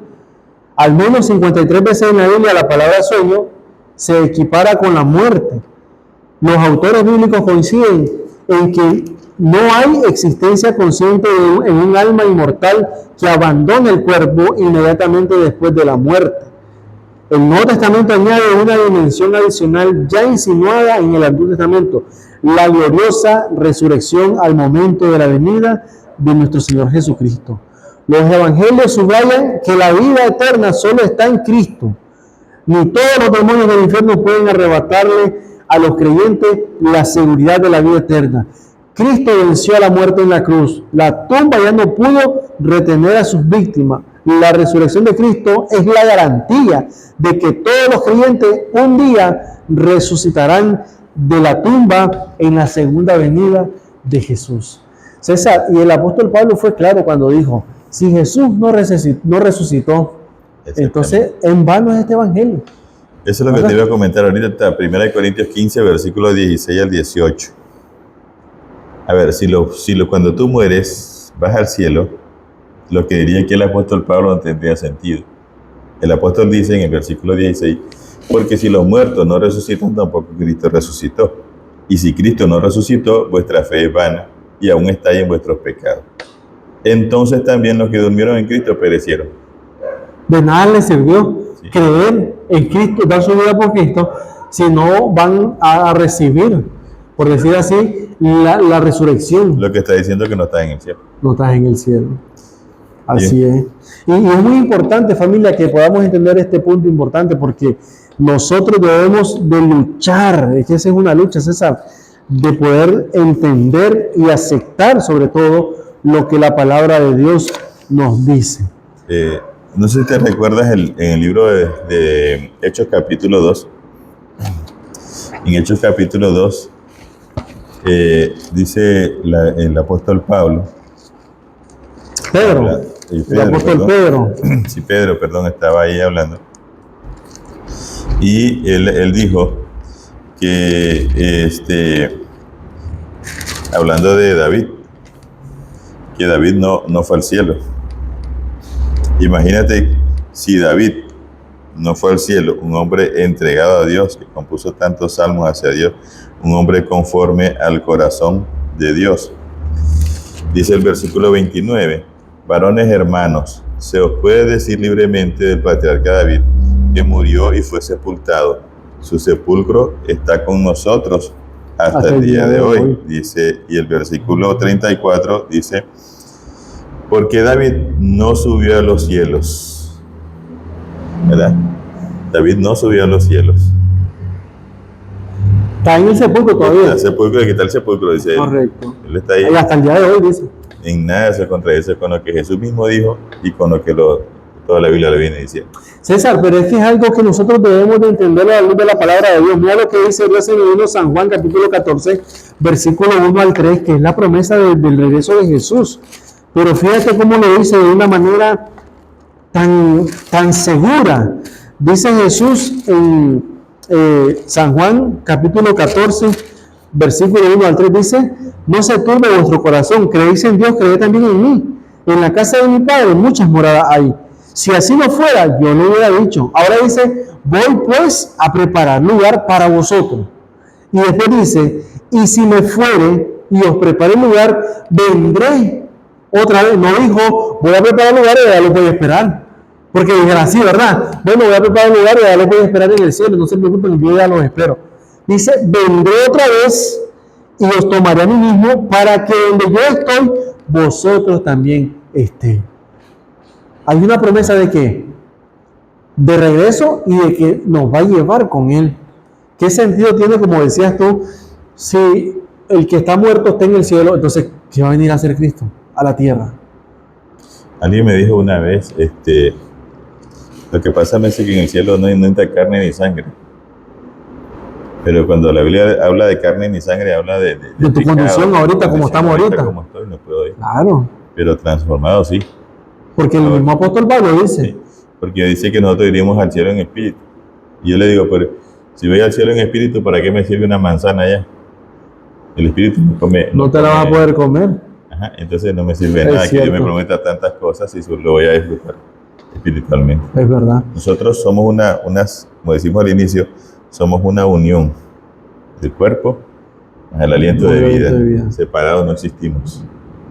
Al menos 53 veces en la Biblia la palabra sueño se equipara con la muerte. Los autores bíblicos coinciden en que no hay existencia consciente en un alma inmortal que abandone el cuerpo inmediatamente después de la muerte. El Nuevo Testamento añade una dimensión adicional ya insinuada en el Antiguo Testamento, la gloriosa resurrección al momento de la venida de nuestro Señor Jesucristo. Los evangelios subrayan que la vida eterna solo está en Cristo. Ni todos los demonios del infierno pueden arrebatarle a los creyentes la seguridad de la vida eterna. Cristo venció a la muerte en la cruz. La tumba ya no pudo retener a sus víctimas. La resurrección de Cristo es la garantía de que todos los creyentes un día resucitarán de la tumba en la segunda venida de Jesús. César, y el apóstol Pablo fue claro cuando dijo, si Jesús no resucitó, entonces en vano es este evangelio. Eso es lo que te iba a comentar ahorita, 1 Corintios 15, versículos 16 al 18. A ver, cuando tú mueres, vas al cielo, lo que diría que el apóstol Pablo no tendría sentido. El apóstol dice en el versículo 16, porque si los muertos no resucitan, tampoco Cristo resucitó. Y si Cristo no resucitó, vuestra fe es vana y aún estáis en vuestros pecados. Entonces también los que durmieron en Cristo perecieron. De nada les sirvió creer en Cristo, dar su vida por Cristo, si no van a recibir, por decir así, la resurrección. Lo que está diciendo es que no estás en el cielo. No estás en el cielo. Así es. Y es muy importante, familia, que podamos entender este punto importante, porque nosotros debemos de luchar, es que esa es una lucha, César, de poder entender y aceptar sobre todo lo que la palabra de Dios nos dice. No sé si te recuerdas en el libro de Hechos capítulo 2. En Hechos capítulo 2 dice el apóstol Pablo. El apóstol Pedro. Sí, Pedro, estaba ahí hablando. Y él dijo que, hablando de David, que David no fue al cielo. Imagínate si David no fue al cielo, un hombre entregado a Dios, que compuso tantos salmos hacia Dios, un hombre conforme al corazón de Dios. Dice el versículo 29, varones hermanos, se os puede decir libremente del patriarca David, que murió y fue sepultado. Su sepulcro está con nosotros hasta el día de hoy. Dice, y el versículo 34 dice, porque David no subió a los cielos, ¿verdad? David no subió a los cielos. Está en el sepulcro todavía. El sepulcro, ¿qué tal el sepulcro? Dice correcto. Él está ahí. Y hasta el día de hoy dice. En nada se contradice con lo que Jesús mismo dijo y con lo que los toda la Biblia lo viene diciendo. César, pero es que es algo que nosotros debemos de entender a la luz de la palabra de Dios. Mira lo que dice Dios en el libro de San Juan, capítulo 14, versículo 1 al 3, que es la promesa del regreso de Jesús. Pero fíjate cómo lo dice de una manera tan segura. Dice Jesús en San Juan, capítulo 14, versículo 1 al 3, dice: no se turbe vuestro corazón, creéis en Dios, creed también en mí. En la casa de mi Padre muchas moradas hay. Si así no fuera, yo no hubiera dicho. Ahora dice: voy pues a preparar lugar para vosotros. Y después dice: y si me fuere y os prepare lugar, vendré otra vez. No dijo: voy a preparar lugar y ya lo voy a esperar. Porque dijera así, ¿verdad? Bueno, voy a preparar lugar y ya lo voy a esperar en el cielo. No se preocupen, yo ya los espero. Dice: vendré otra vez y os tomaré a mí mismo, para que donde yo estoy, vosotros también estéis. Hay una promesa de ¿qué? De regreso y de que nos va a llevar con Él. ¿Qué sentido tiene, como decías tú, si el que está muerto está en el cielo? Entonces, ¿qué va a venir a hacer Cristo a la tierra? Alguien me dijo una vez, lo que pasa es que en el cielo no entra carne ni sangre. Pero cuando la Biblia habla de carne ni sangre, habla de tu pecado, condición ahorita, como estamos ahorita. Como estoy, no puedo ir. Claro. Pero transformado sí. Porque el mismo apóstol Pablo dice. Sí, porque dice que nosotros iríamos al cielo en espíritu. Y yo le digo: pero si voy al cielo en espíritu, ¿para qué me sirve una manzana allá? El espíritu no te la vas a poder comer. Ajá, entonces no me sirve de nada que Dios me prometa tantas cosas y solo lo voy a disfrutar espiritualmente. Es verdad. Nosotros somos como decimos al inicio, somos una unión del cuerpo más el aliento de vida. Separados no existimos.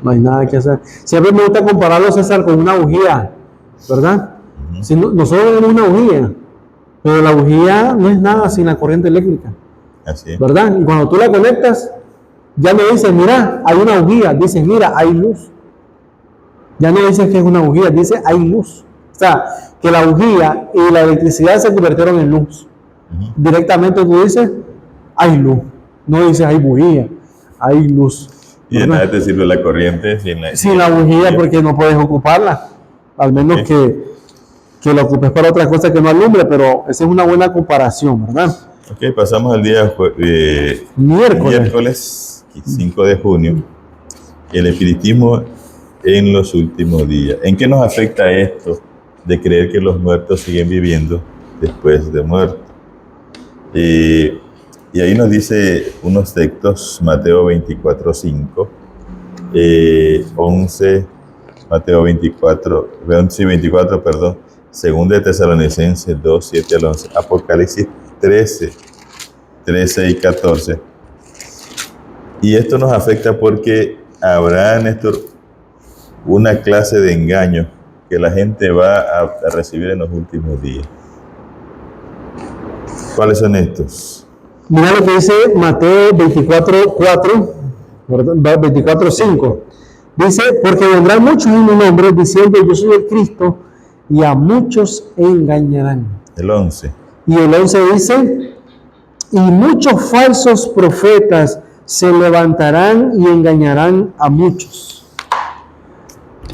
No hay nada que hacer. Siempre me gusta compararlo, César, con una bujía, ¿verdad? Uh-huh. Si nosotros tenemos una bujía, pero la bujía no es nada sin la corriente eléctrica. Así es. ¿Verdad? Y cuando tú la conectas, ya no dices: mira, hay una bujía, dices: mira, hay luz. Ya no dices que es una bujía, dices: hay luz. O sea, que la bujía y la electricidad se convirtieron en luz. Uh-huh. Directamente tú dices: hay luz. No dices: hay bujía, hay luz. Y de nada te sirve la corriente sin la bujía, porque no puedes ocuparla. Al menos que la ocupes para otra cosa que no alumbre, pero esa es una buena comparación, ¿verdad? Ok, pasamos al día miércoles 5 de junio. El espiritismo en los últimos días. ¿En qué nos afecta esto de creer que los muertos siguen viviendo después de muerto? Y ahí nos dice unos textos: Mateo 24:5, 11, Mateo 24, 11 y 24, perdón, 2 de Tesalonicenses 2, 7 al 11, Apocalipsis 13 y 14. Y esto nos afecta porque habrá, Néstor, una clase de engaño que la gente va a recibir en los últimos días. ¿Cuáles son estos? Mira lo que dice Mateo 24:4, 24:5. Dice: porque vendrán muchos en mi nombre diciendo: yo soy el Cristo, y a muchos engañarán. El 11. Y el 11 dice: y muchos falsos profetas se levantarán y engañarán a muchos.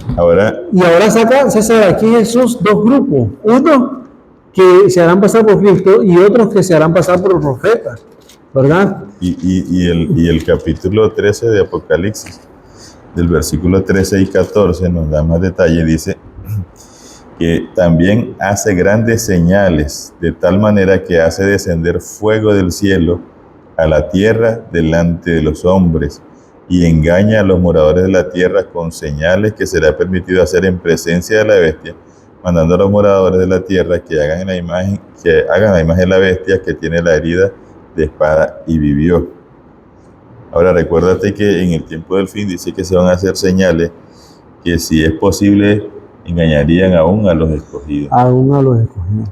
Y ahora saca César aquí Jesús dos grupos. Uno que se harán pasar por Cristo y otros que se harán pasar por profetas, ¿verdad? Y el capítulo 13 de Apocalipsis, del versículo 13 y 14, nos da más detalle. Dice que también hace grandes señales, de tal manera que hace descender fuego del cielo a la tierra delante de los hombres, y engaña a los moradores de la tierra con señales que será permitido hacer en presencia de la bestia, mandando a los moradores de la tierra que hagan la imagen de la bestia, que tiene la herida de espada y vivió. Ahora recuérdate que en el tiempo del fin dice que se van a hacer señales que, si es posible, engañarían aún a los escogidos. Aún a los escogidos.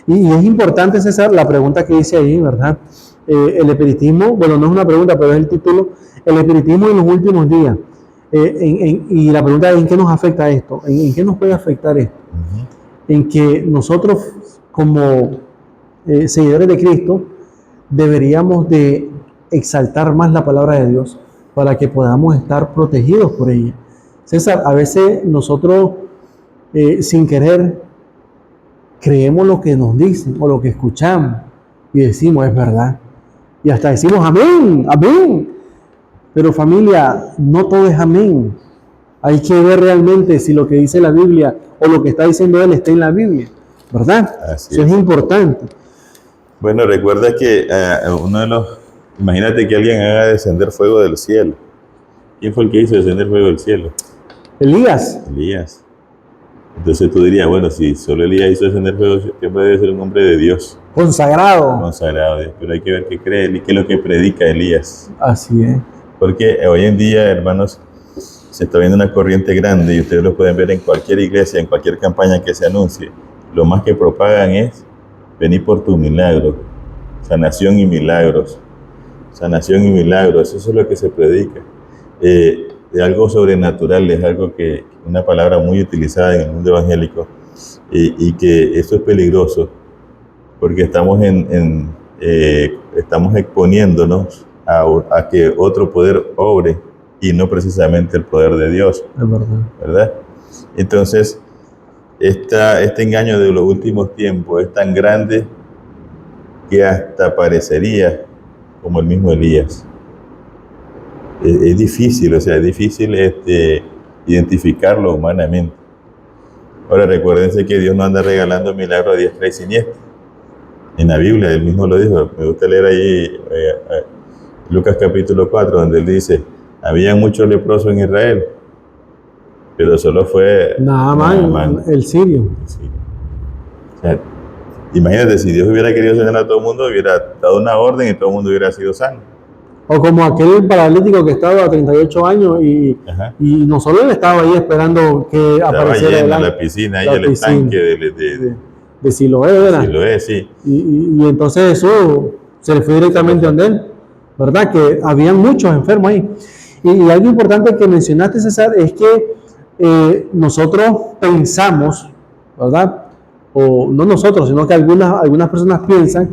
Y es importante, César, la pregunta que dice ahí, ¿verdad? El espiritismo, bueno, no es una pregunta, pero es el título: el espiritismo en los últimos días. Y la pregunta es: ¿en qué nos afecta esto? ¿En qué nos puede afectar esto? Uh-huh. En que nosotros, como seguidores de Cristo, deberíamos de exaltar más la palabra de Dios para que podamos estar protegidos por ella. César, a veces nosotros sin querer creemos lo que nos dicen o lo que escuchamos y decimos es verdad. Y hasta decimos amén, amén. Pero familia, no todo es amén. Hay que ver realmente si lo que dice la Biblia o lo que está diciendo él está en la Biblia, ¿verdad? Así Eso es importante. Bueno, recuerda que imagínate que alguien haga descender fuego del cielo. ¿Quién fue el que hizo descender fuego del cielo? Elías. Elías. Entonces tú dirías, bueno, si solo Elías hizo descender fuego, siempre debe ser un hombre de Dios. Consagrado. Consagrado a Dios. Pero hay que ver qué cree él y qué es lo que predica Elías. Así es. Porque hoy en día, hermanos, se está viendo una corriente grande y ustedes lo pueden ver en cualquier iglesia, en cualquier campaña que se anuncie. Lo más que propagan es venir por tu milagro, sanación y milagros. Sanación y milagros, eso es lo que se predica. De algo sobrenatural, es algo que, una palabra muy utilizada en el mundo evangélico, y que eso es peligroso, porque estamos estamos exponiéndonos a que otro poder obre, y no precisamente el poder de Dios. Es verdad. ¿Verdad? Entonces, este engaño de los últimos tiempos es tan grande que hasta parecería como el mismo Elías. Es difícil, o sea, es difícil identificarlo humanamente. Ahora, recuérdense que Dios no anda regalando milagros a diestra y siniestra. En la Biblia, él mismo lo dijo. Me gusta leer ahí Lucas capítulo 4, donde él dice, había muchos leprosos en Israel, pero solo fue Naamán, el sirio. Sí. O sea, imagínate, si Dios hubiera querido sanar a todo el mundo, hubiera dado una orden y todo el mundo hubiera sido sano. O como aquel paralítico que estaba a 38 años y no solo él estaba ahí esperando que apareciera la piscina, ahí el estanque de Siloé, ¿verdad? Siloé, sí. Y entonces eso se le fue directamente a él, ¿verdad? Que habían muchos enfermos ahí. Y algo importante que mencionaste, César, es que nosotros pensamos, ¿verdad? O no nosotros, sino que algunas personas piensan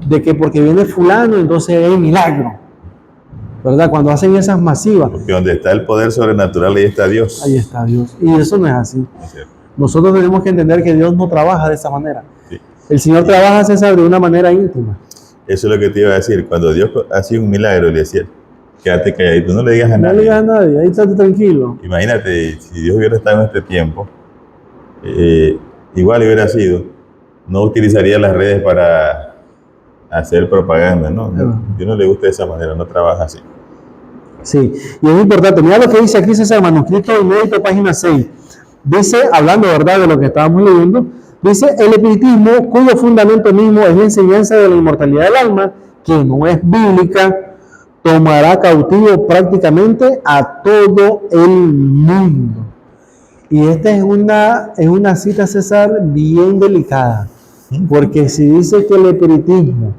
de que porque viene fulano, entonces hay milagro, ¿verdad? Cuando hacen esas masivas. Porque donde está el poder sobrenatural, ahí está Dios. Ahí está Dios. Y eso no es así. Nosotros tenemos que entender que Dios no trabaja de esa manera. Sí. El Señor trabaja, César, de una manera íntima. Eso es lo que te iba a decir. Cuando Dios hacía un milagro, le decía, quédate calladito, no le digas a nadie. No le digas a nadie, ahí estate tranquilo. Imagínate, si Dios hubiera estado en este tiempo, igual hubiera sido, no utilizaría las redes para hacer propaganda, ¿no? Dios no le gusta de esa manera, no trabaja así. Sí, y es importante. Mira lo que dice aquí César, manuscrito inédito, página 6. Dice, hablando, ¿verdad?, de lo que estábamos leyendo, dice, el espiritismo, cuyo fundamento mismo es la enseñanza de la inmortalidad del alma, que no es bíblica, tomará cautivo prácticamente a todo el mundo. Y esta es una cita, César, bien delicada, porque si dice que el espiritismo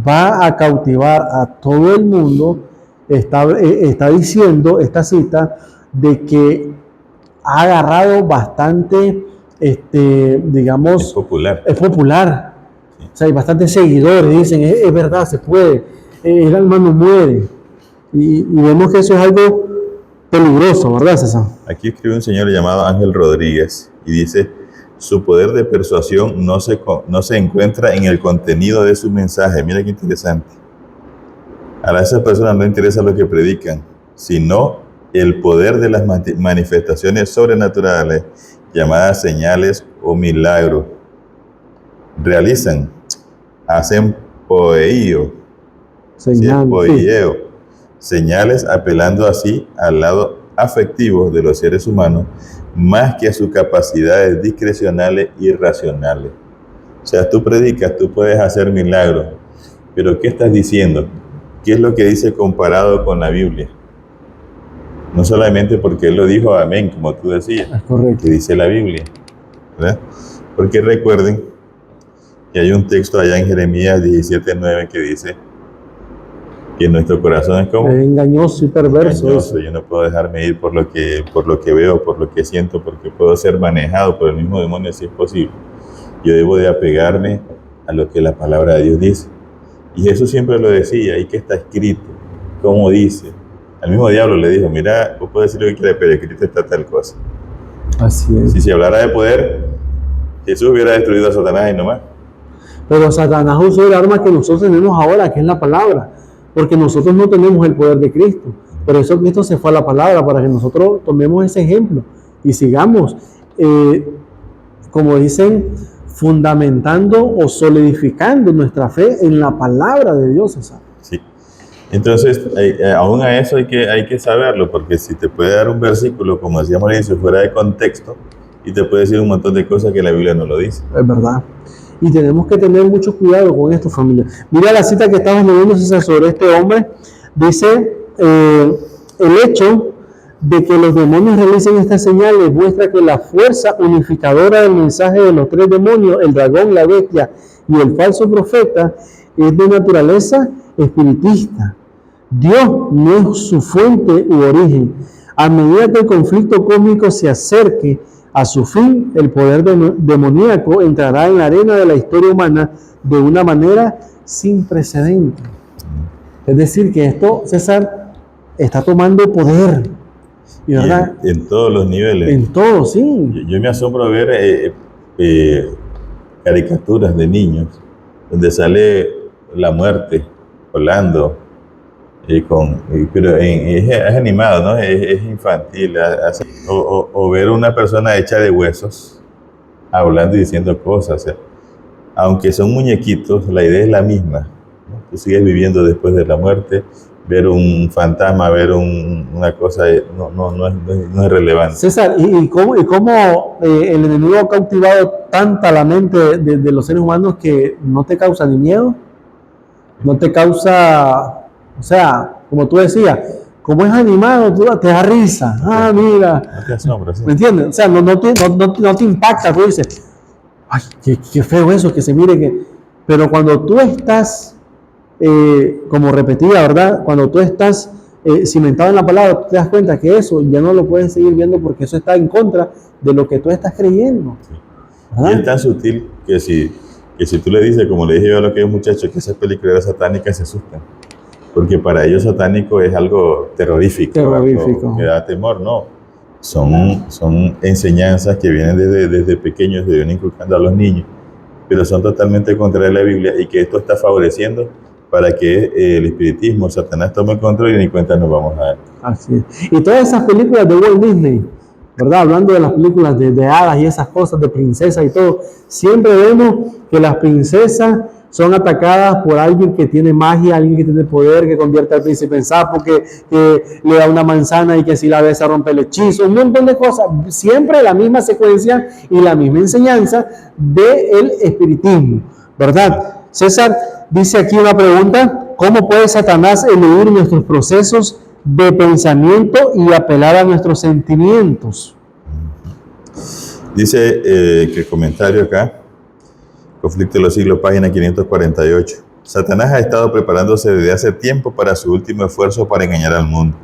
va a cautivar a todo el mundo, está diciendo esta cita de que ha agarrado bastante, digamos, es popular. Sí. O sea, hay bastantes seguidores, dicen, es verdad, se puede, el alma no muere. Y vemos que eso es algo peligroso, ¿verdad, César? Aquí escribe un señor llamado Ángel Rodríguez y dice, su poder de persuasión no se encuentra en el contenido de su mensaje. Mira qué interesante. A esas personas no interesa lo que predican, sino el poder de las manifestaciones sobrenaturales, llamadas señales o milagros. Realizan, hacen poeío, señales apelando así al lado afectivo de los seres humanos, más que a sus capacidades discrecionales y racionales. O sea, tú predicas, tú puedes hacer milagros, pero ¿qué estás diciendo? ¿Qué es lo que dice comparado con la Biblia? No solamente porque él lo dijo, amén, como tú decías, que dice la Biblia, ¿verdad? Porque recuerden que hay un texto allá en Jeremías 17:9 que dice que nuestro corazón es como engañoso y perverso. Engañoso. Yo no puedo dejarme ir por lo que veo, por lo que siento, porque puedo ser manejado por el mismo demonio si es posible. Yo debo de apegarme a lo que la palabra de Dios dice. Y Jesús siempre lo decía, y que está escrito, como dice. Al mismo diablo le dijo, mira, vos podés decir lo que quieras, pero escrito está tal cosa. Así es. Si se hablara de poder, Jesús hubiera destruido a Satanás y no más. Pero Satanás usó el arma que nosotros tenemos ahora, que es la palabra, porque nosotros no tenemos el poder de Cristo. Pero eso Cristo se fue a la palabra para que nosotros tomemos ese ejemplo y sigamos, como dicen, fundamentando o solidificando nuestra fe en la palabra de Dios. Sí. Entonces, aún a eso hay que saberlo, porque si te puede dar un versículo, como decíamos al inicio, fuera de contexto, y te puede decir un montón de cosas que la Biblia no lo dice. Es verdad. Y tenemos que tener mucho cuidado con esto, familia. Mira la cita que estabas leyendo, César, sobre este hombre. Dice, el hecho de que los demonios realicen estas señales muestra que la fuerza unificadora del mensaje de los tres demonios, el dragón, la bestia y el falso profeta, es de naturaleza espiritista. Dios no es su fuente u origen. A medida que el conflicto cósmico se acerque a su fin, el poder demoníaco entrará en la arena de la historia humana de una manera sin precedentes. Es decir, que esto, César, está tomando poder. ¿Y verdad? En todos los niveles. En todo, sí. Yo me asombro de ver caricaturas de niños donde sale la muerte volando, pero es animado, ¿no? Es infantil. O ver una persona hecha de huesos hablando y diciendo cosas. O sea, aunque son muñequitos, la idea es la misma, ¿no? Tú sigues viviendo después de la muerte. Ver un fantasma, ver una cosa, no es relevante. César, ¿y cómo el enemigo ha cautivado tanta la mente de los seres humanos que no te causa ni miedo? No te causa, o sea, como tú decías, como es animado, te da risa. Ah, mira. No te asombra, sí. ¿Me entiendes? O sea, no te impacta, tú dices, ay, qué feo eso, que se mire que... Pero cuando tú estás... como repetida, ¿verdad? Cuando tú estás cimentado en la palabra, tú te das cuenta que eso ya no lo puedes seguir viendo porque eso está en contra de lo que tú estás creyendo. Sí. Y es tan sutil que si tú le dices, como le dije yo a los que muchachos, que esas películas satánicas se asustan. Porque para ellos satánico es algo terrorífico. Algo que da temor, no. Son enseñanzas que vienen desde pequeños, se vienen inculcando a los niños, pero son totalmente contrarias a la Biblia y que esto está favoreciendo para que el espiritismo, Satanás tome el control y ni cuenta nos vamos a dar. Así es. Y todas esas películas de Walt Disney, ¿verdad? Hablando de las películas de hadas y esas cosas, de princesas y todo, siempre vemos que las princesas son atacadas por alguien que tiene magia, alguien que tiene poder, que convierte al príncipe en sapo, que le da una manzana y que si la besa rompe el hechizo, un montón de cosas. Siempre la misma secuencia y la misma enseñanza del espiritismo, ¿verdad? César, dice aquí una pregunta: ¿cómo puede Satanás eludir nuestros procesos de pensamiento y apelar a nuestros sentimientos? Dice que el comentario acá, Conflicto de los Siglos, página 548. Satanás ha estado preparándose desde hace tiempo para su último esfuerzo para engañar al mundo.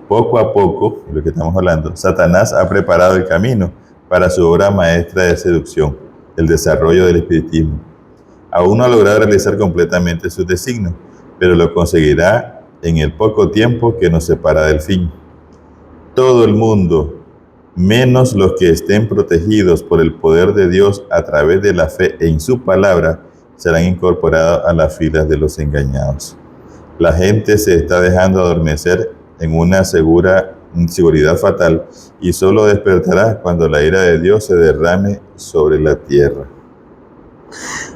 Poco a poco, de lo que estamos hablando, Satanás ha preparado el camino para su obra maestra de seducción, el desarrollo del espiritismo. Aún no ha logrado realizar completamente sus designios, pero lo conseguirá en el poco tiempo que nos separa del fin. Todo el mundo, menos los que estén protegidos por el poder de Dios a través de la fe en su palabra, serán incorporados a las filas de los engañados. La gente se está dejando adormecer en una seguridad fatal y solo despertará cuando la ira de Dios se derrame sobre la tierra.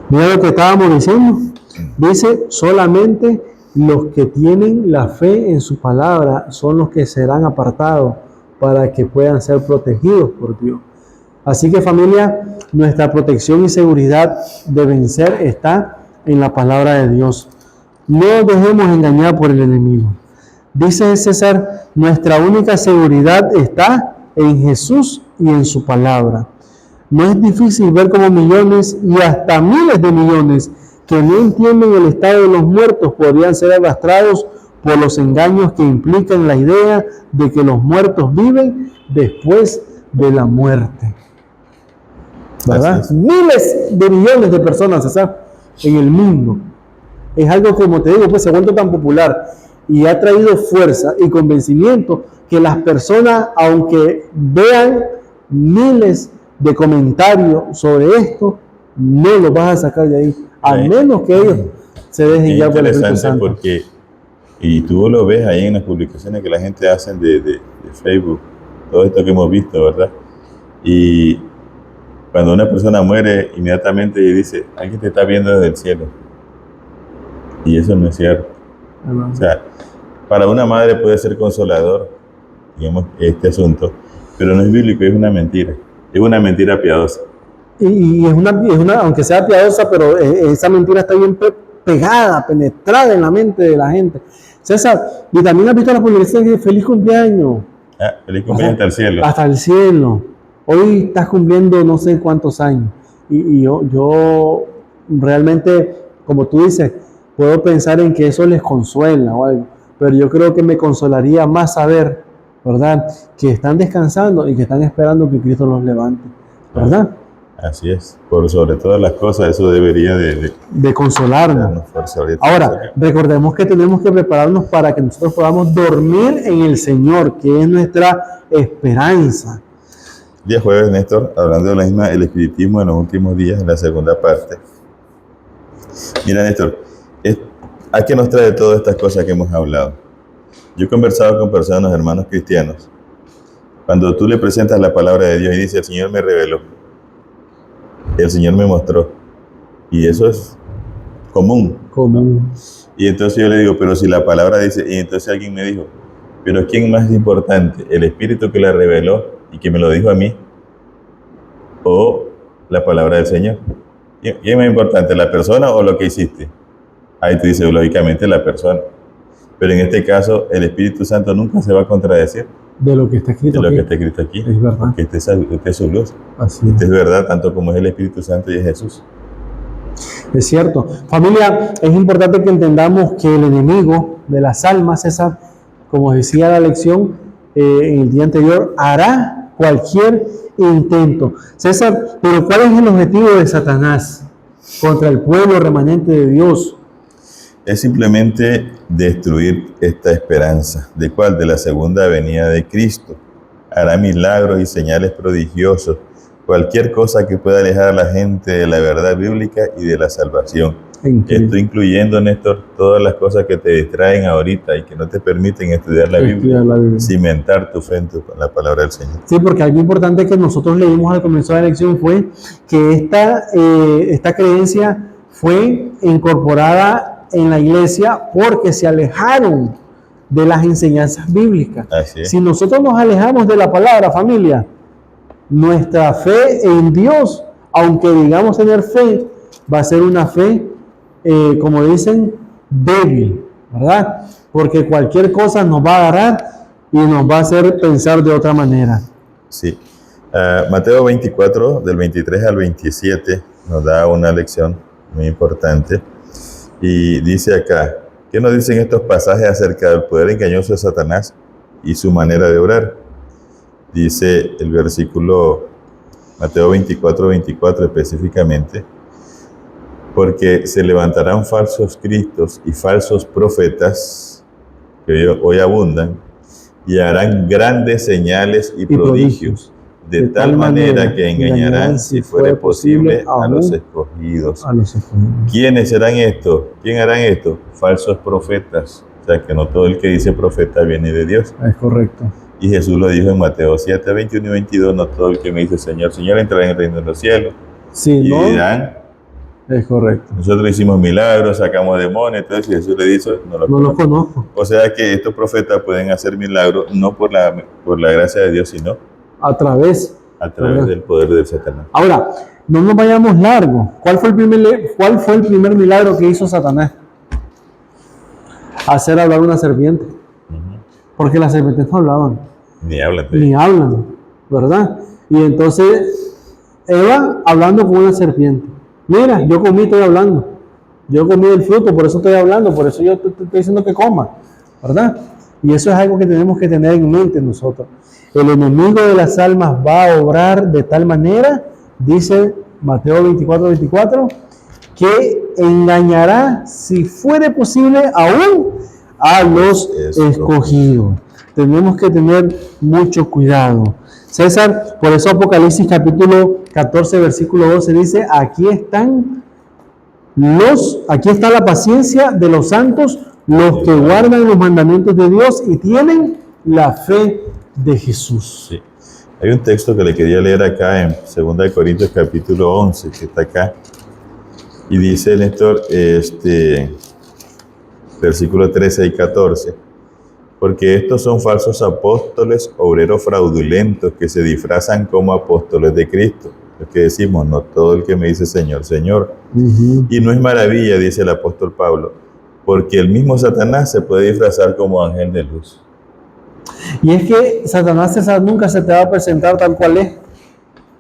Mira lo que estábamos diciendo. Dice, solamente los que tienen la fe en su palabra son los que serán apartados para que puedan ser protegidos por Dios. Así que, familia, nuestra protección y seguridad de vencer está en la palabra de Dios. No dejemos engañar por el enemigo. Dice César, nuestra única seguridad está en Jesús y en su palabra. No es difícil ver cómo millones y hasta miles de millones que no entienden el estado de los muertos podrían ser arrastrados por los engaños que implican la idea de que los muertos viven después de la muerte. ¿Verdad? Miles de millones de personas, César, en el mundo. Es algo, como te digo, pues se ha vuelto tan popular y ha traído fuerza y convencimiento que las personas, aunque vean miles de comentario sobre esto, no lo vas a sacar de ahí, a menos que ellos se dejen Es guiar por el Espíritu interesante Santo. porque, y tú lo ves ahí en las publicaciones que la gente hace de Facebook, todo esto que hemos visto, ¿verdad? Y cuando una persona muere, inmediatamente dice, alguien te está viendo desde el cielo. Y eso no es cierto. O sea, para una madre puede ser consolador, digamos, este asunto, pero no es bíblico, es una mentira piadosa. Y es una, aunque sea piadosa, pero esa mentira está bien pegada, penetrada en la mente de la gente. César, y también has visto la publicación de feliz cumpleaños. Feliz cumpleaños hasta el cielo. Hasta el cielo. Hoy estás cumpliendo no sé cuántos años. Y yo realmente, como tú dices, puedo pensar en que eso les consuela o algo. Pero yo creo que me consolaría más saber, ¿verdad?, que están descansando y que están esperando que Cristo los levante, ¿verdad? Así es. Por sobre todas las cosas, eso debería de consolarnos. darnos fuerza ahorita. Ahora, recordemos que tenemos que prepararnos para que nosotros podamos dormir en el Señor, que es nuestra esperanza. Día jueves, Néstor, hablando de la misma, el espiritismo en los últimos días, en la segunda parte. Mira, Néstor, ¿a qué nos trae todas estas cosas que hemos hablado? Yo he conversado con personas, hermanos cristianos, cuando tú le presentas la palabra de Dios y dices, el Señor me reveló, el Señor me mostró, y eso es común. Y entonces yo le digo, pero si la palabra dice, y entonces alguien me dijo, pero ¿quién más es importante? ¿El Espíritu que la reveló y que me lo dijo a mí? ¿O la palabra del Señor? ¿Quién es más importante, la persona o lo que hiciste? Ahí te dice, lógicamente, la persona. Pero en este caso, el Espíritu Santo nunca se va a contradecir de lo que está escrito de lo aquí. que está escrito aquí. Es verdad. Porque este es su luz. Así Este es verdad, tanto como es el Espíritu Santo y es Jesús. Es cierto. Familia, es importante que entendamos que el enemigo de las almas, César, como decía la lección en el día anterior, hará cualquier intento. César, pero ¿cuál es el objetivo de Satanás contra el pueblo remanente de Dios? Es simplemente destruir esta esperanza. ¿De cuál? De la segunda venida de Cristo. Hará milagros y señales prodigiosos. Cualquier cosa que pueda alejar a la gente de la verdad bíblica y de la salvación. Esto incluyendo, Néstor, todas las cosas que te distraen ahorita y que no te permiten estudiar la Biblia. Cimentar tu fe en la palabra del Señor. Sí, porque algo importante que nosotros leímos al comienzo de la lección fue que esta creencia fue incorporada en la iglesia porque se alejaron de las enseñanzas bíblicas. Si nosotros nos alejamos de la palabra, familia, nuestra fe en Dios, aunque digamos tener fe, va a ser una fe, como dicen, débil, ¿verdad? Porque cualquier cosa nos va a agarrar y nos va a hacer pensar de otra manera. Sí. Mateo 24, del 23 al 27, nos da una lección muy importante. Y dice acá, ¿qué nos dicen estos pasajes acerca del poder engañoso de Satanás y su manera de obrar? Dice el versículo Mateo 24, 24 específicamente, porque se levantarán falsos cristos y falsos profetas, que hoy abundan, y harán grandes señales y prodigios, de tal manera que engañarán, si fuere posible, a los escogidos. ¿Quiénes serán estos? ¿Quién harán esto? Falsos profetas. O sea, que no todo el que dice profeta viene de Dios. Es correcto. Y Jesús lo dijo en Mateo 7, 21 y 22, no todo el que me dice Señor, Señor, entrará en el reino de los cielos. Sí, y ¿no? dirán, es correcto. Nosotros hicimos milagros, sacamos demonios, entonces Jesús le dice, no los conozco. O sea que estos profetas pueden hacer milagros, no por la gracia de Dios, sino a través del poder de Satanás. Ahora, no nos vayamos largo. ¿Cuál fue el primer milagro que hizo Satanás? Hacer hablar una serpiente. Porque las serpientes no hablaban. Ni hablan, ¿verdad? Y entonces, Eva hablando con una serpiente. Mira, yo comí, estoy hablando. Yo comí el fruto, por eso estoy hablando, por eso yo te estoy diciendo que coma, ¿verdad? Y eso es algo que tenemos que tener en mente nosotros. El enemigo de las almas va a obrar de tal manera, dice Mateo 24, 24, que engañará, si fuere posible, aún a los escogidos. Tenemos que tener mucho cuidado. César, por eso Apocalipsis capítulo 14, versículo 12 dice, aquí está la paciencia de los santos, los que guardan los mandamientos de Dios y tienen la fe de Jesús. Sí. Hay un texto que le quería leer acá en 2 Corintios capítulo 11, que está acá, y dice Néstor, versículo 13 y 14, porque estos son falsos apóstoles, obreros fraudulentos, que se disfrazan como apóstoles de Cristo. Lo que decimos, no todo el que me dice Señor, Señor. Y no es maravilla, dice el apóstol Pablo, porque el mismo Satanás se puede disfrazar como ángel de luz. Y es que Satanás, César, nunca se te va a presentar tal cual es.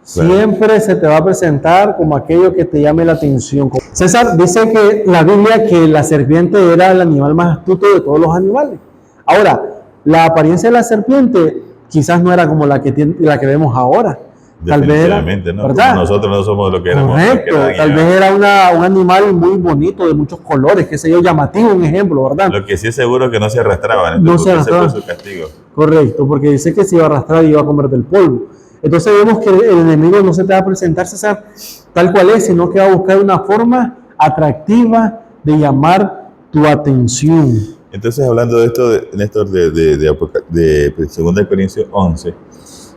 Siempre se te va a presentar como aquello que te llame la atención. César, dice que la Biblia que la serpiente era el animal más astuto de todos los animales. Ahora, la apariencia de la serpiente quizás no era como la que vemos ahora. Tal vez era, ¿no? ¿verdad? Nosotros no somos lo que éramos. Correcto, tal vez era un animal muy bonito, de muchos colores, qué sé yo, llamativo, un ejemplo, ¿verdad? Lo que sí es seguro que no se arrastraban, no se arrastraban. Ese fue su castigo. Correcto, porque dice que se iba a arrastrar y iba a comer del polvo. Entonces vemos que el enemigo no se te va a presentar, César, tal cual es, sino que va a buscar una forma atractiva de llamar tu atención. Entonces, hablando de esto, Néstor, de 2 Corintios 11,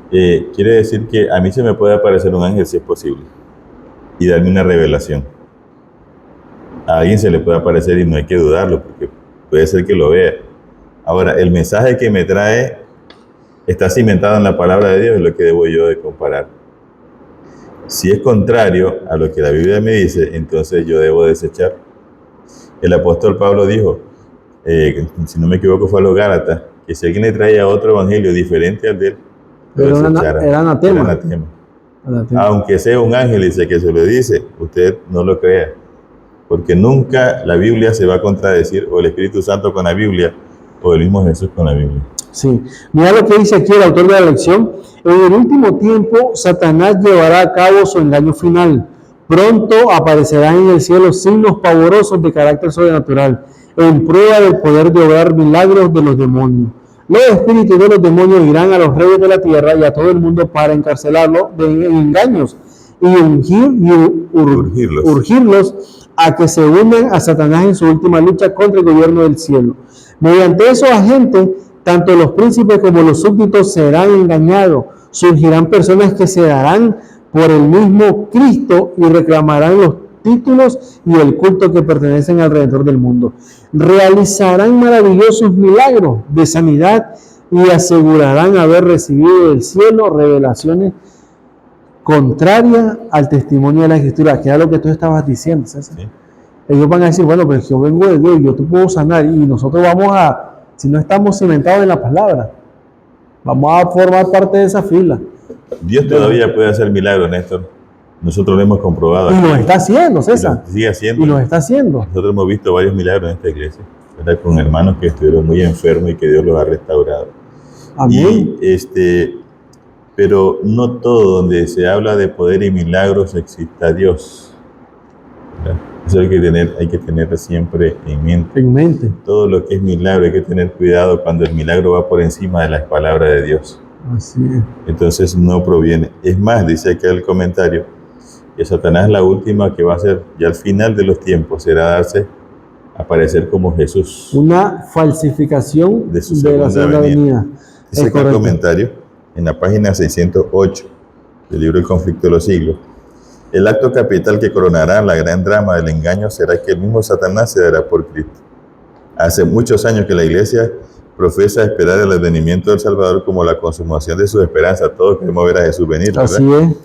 quiere decir que a mí se me puede aparecer un ángel si es posible y darme una revelación. A alguien se le puede aparecer y no hay que dudarlo, porque puede ser que lo vea. Ahora, el mensaje que me trae está cimentado en la palabra de Dios, es lo que debo yo de comparar. Si es contrario a lo que la Biblia me dice, entonces yo debo desechar. El apóstol Pablo dijo, si no me equivoco fue a los Gálatas, que si alguien le traía otro evangelio diferente al de él, era anatema. Aunque sea un ángel, dice que se lo dice, usted no lo crea, porque nunca la Biblia se va a contradecir, o el Espíritu Santo con la Biblia, o el mismo Jesús con la Biblia. Sí, mira lo que dice aquí el autor de la lección. En el último tiempo, Satanás llevará a cabo su engaño final. Pronto aparecerán en el cielo signos pavorosos de carácter sobrenatural, en prueba del poder de obrar milagros de los demonios. Los espíritus de los demonios irán a los reyes de la tierra y a todo el mundo para encarcelarlos en engaños y urgirlos a que se unan a Satanás en su última lucha contra el gobierno del cielo. Mediante esos agentes, tanto los príncipes como los súbditos serán engañados. Surgirán personas que se darán por el mismo Cristo y reclamarán los títulos y el culto que pertenecen alrededor del mundo. Realizarán maravillosos milagros de sanidad y asegurarán haber recibido del cielo revelaciones contrarias al testimonio de la Escritura, que era lo que tú estabas diciendo, César. Sí. Ellos van a decir, bueno, pero yo vengo de Dios, yo te puedo sanar, y nosotros vamos a, si no estamos cimentados en la palabra, vamos a formar parte de esa fila. Dios todavía puede hacer milagros, Néstor. Nosotros lo hemos comprobado. Y lo está haciendo, César. Sigue haciendo. Y lo está haciendo. Nosotros hemos visto varios milagros en esta iglesia, ¿verdad? Con hermanos que estuvieron muy enfermos y que Dios los ha restaurado. Amén. Pero no todo donde se habla de poder y milagros exista Dios, ¿verdad? Eso hay que tener siempre en mente. Todo lo que es milagro hay que tener cuidado cuando el milagro va por encima de las palabras de Dios. Así es. Entonces no proviene. Es más, dice aquí el comentario, que Satanás la última que va a hacer, ya al final de los tiempos, será aparecer como Jesús. Una falsificación de su segunda venida. Dice aquí el comentario, en la página 608 del libro El conflicto de los siglos. El acto capital que coronará la gran drama del engaño será que el mismo Satanás se dará por Cristo. Hace muchos años que la iglesia profesa esperar el advenimiento del Salvador como la consumación de sus esperanzas. Todos queremos ver a Jesús venir, ¿verdad? Así es.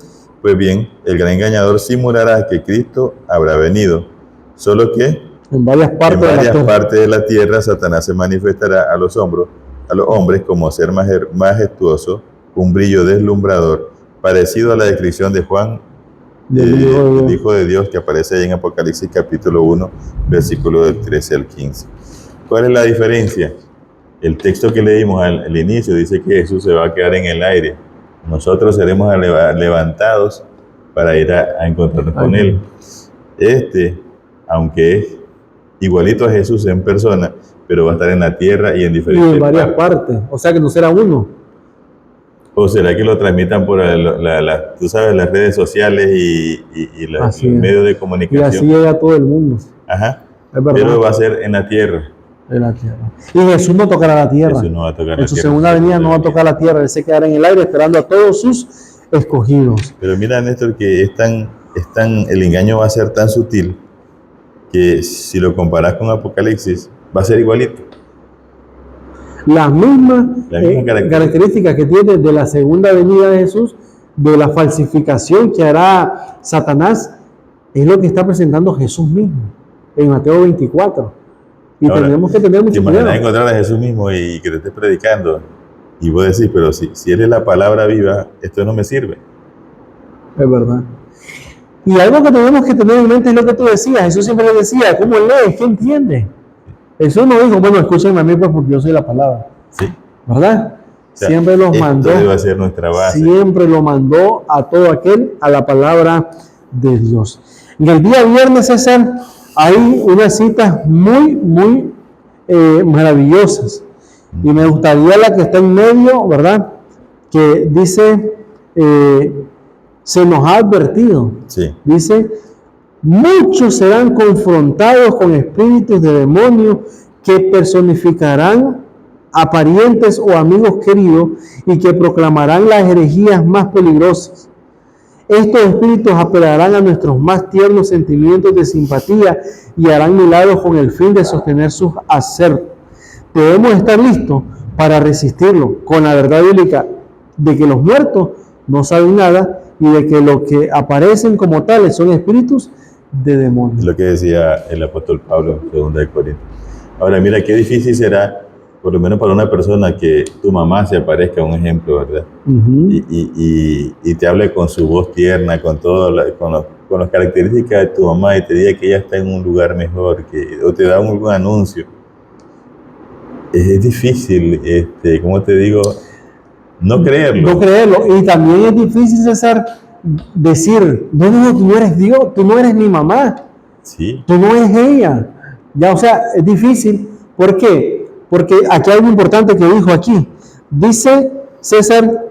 Pues bien, el gran engañador simulará que Cristo habrá venido, solo que en varias partes de la tierra Satanás se manifestará a los hombres como ser majestuoso, un brillo deslumbrador, parecido a la descripción de Juan, del Hijo de Dios, que aparece ahí en Apocalipsis capítulo 1, versículo del 13 al 15. ¿Cuál es la diferencia? El texto que leímos al inicio dice que Jesús se va a quedar en el aire. Nosotros seremos levantados para ir a encontrarnos con Él. Aunque es igualito a Jesús en persona, pero va a estar en la tierra y en diferentes varias partes. O sea que no será uno. ¿O será que lo transmitan por tú sabes, las redes sociales y los Así es. medios de Y así comunicación? llega a todo el mundo. Ajá. Es verdad. Pero va a ser en la tierra. En la tierra. Y Jesús no tocará la tierra. Jesús no va a tocar En la su tierra. segunda venida no va a tocar la tierra. Él se quedará en el aire esperando a todos sus escogidos. Pero mira, Néstor, que el engaño va a ser tan sutil que si lo comparas con Apocalipsis, va a ser igualito. Las mismas La misma características que tiene de la segunda venida de Jesús, de la falsificación que hará Satanás, es lo que está presentando Jesús mismo en Mateo 24. Y Ahora, tenemos que tener ¿te mucho imaginas cuidado. encontrar a Jesús mismo y que te esté predicando? Y vos decís, pero si Él es la palabra viva, esto no me sirve. Es verdad. Y algo que tenemos que tener en mente es lo que tú decías. Jesús siempre le decía, ¿cómo lees? ¿Qué entiende? Jesús no dijo, bueno, escúchenme a mí pues porque yo soy la palabra. Sí. ¿Verdad? O sea, siempre los mandó. Esto debe ser nuestra base. Siempre lo mandó a todo aquel a la palabra de Dios. En el día viernes, César, hay unas citas muy maravillosas. Y me gustaría la que está en medio, ¿verdad? Que dice, se nos ha advertido. Sí. Dice, muchos serán confrontados con espíritus de demonios que personificarán a parientes o amigos queridos y que proclamarán las herejías más peligrosas. Estos espíritus apelarán a nuestros más tiernos sentimientos de simpatía y harán milagros con el fin de sostener sus acertos. Debemos estar listos para resistirlo con la verdad bíblica de que los muertos no saben nada y de que lo que aparecen como tales son espíritus de demonios. Lo que decía el apóstol Pablo en 2 Corintios. Ahora, mira, qué difícil será, por lo menos para una persona, que tu mamá se aparezca, un ejemplo, ¿verdad? Y te hable con su voz tierna, con las características de tu mamá y te diga que ella está en un lugar mejor, o te da algún anuncio. Es difícil, ¿cómo te digo? No creerlo. No creerlo. Y también es difícil, César, decir, no, tú no eres Dios, tú no eres mi mamá. Sí. Tú no eres ella. Ya, o sea, es difícil. ¿Por qué? Porque aquí hay algo importante que dijo aquí. Dice César,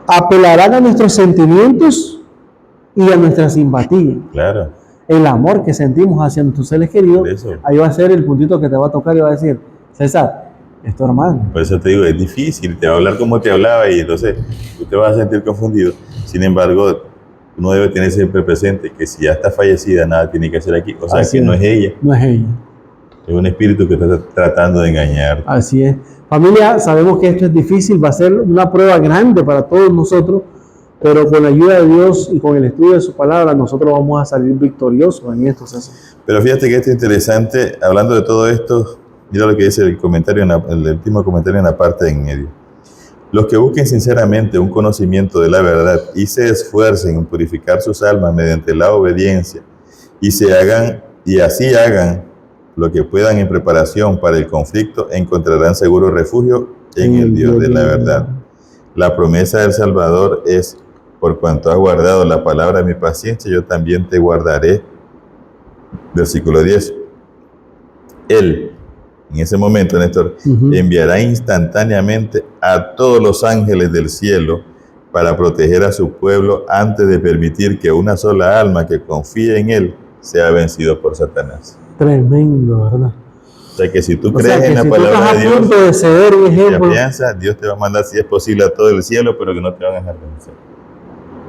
apelarán a nuestros sentimientos y a nuestra simpatía. Claro. El amor que sentimos hacia nuestros seres queridos, ahí va a ser el puntito que te va a tocar y va a decir, César, es tu hermano. Por eso te digo, es difícil, te va a hablar como te hablaba y entonces tú te vas a sentir confundido. Sin embargo, uno debe tener siempre presente que si ya está fallecida, nada tiene que hacer aquí. O sea, así que es. No es ella. No es ella. Es un espíritu que está tratando de engañar. Así es. Familia, sabemos que esto es difícil, va a ser una prueba grande para todos nosotros, pero con la ayuda de Dios y con el estudio de su palabra, nosotros vamos a salir victoriosos en esto, César. Pero fíjate que esto es interesante, hablando de todo esto, mira lo que dice el último comentario en la parte de en medio. Los que busquen sinceramente un conocimiento de la verdad y se esfuercen en purificar sus almas mediante la obediencia y así hagan lo que puedan en preparación para el conflicto, encontrarán seguro refugio en el Dios de la verdad. La promesa del Salvador es, por cuanto has guardado la palabra de mi paciencia, yo también te guardaré. Versículo 10. Él, en ese momento, Néstor, enviará instantáneamente a todos los ángeles del cielo para proteger a su pueblo antes de permitir que una sola alma que confíe en él sea vencido por Satanás. Tremendo, ¿verdad? O sea que si tú crees en la palabra de Dios, de ceder un ejemplo, confianza, Dios te va a mandar, si es posible, a todo el cielo, pero que no te van a dejar vencer.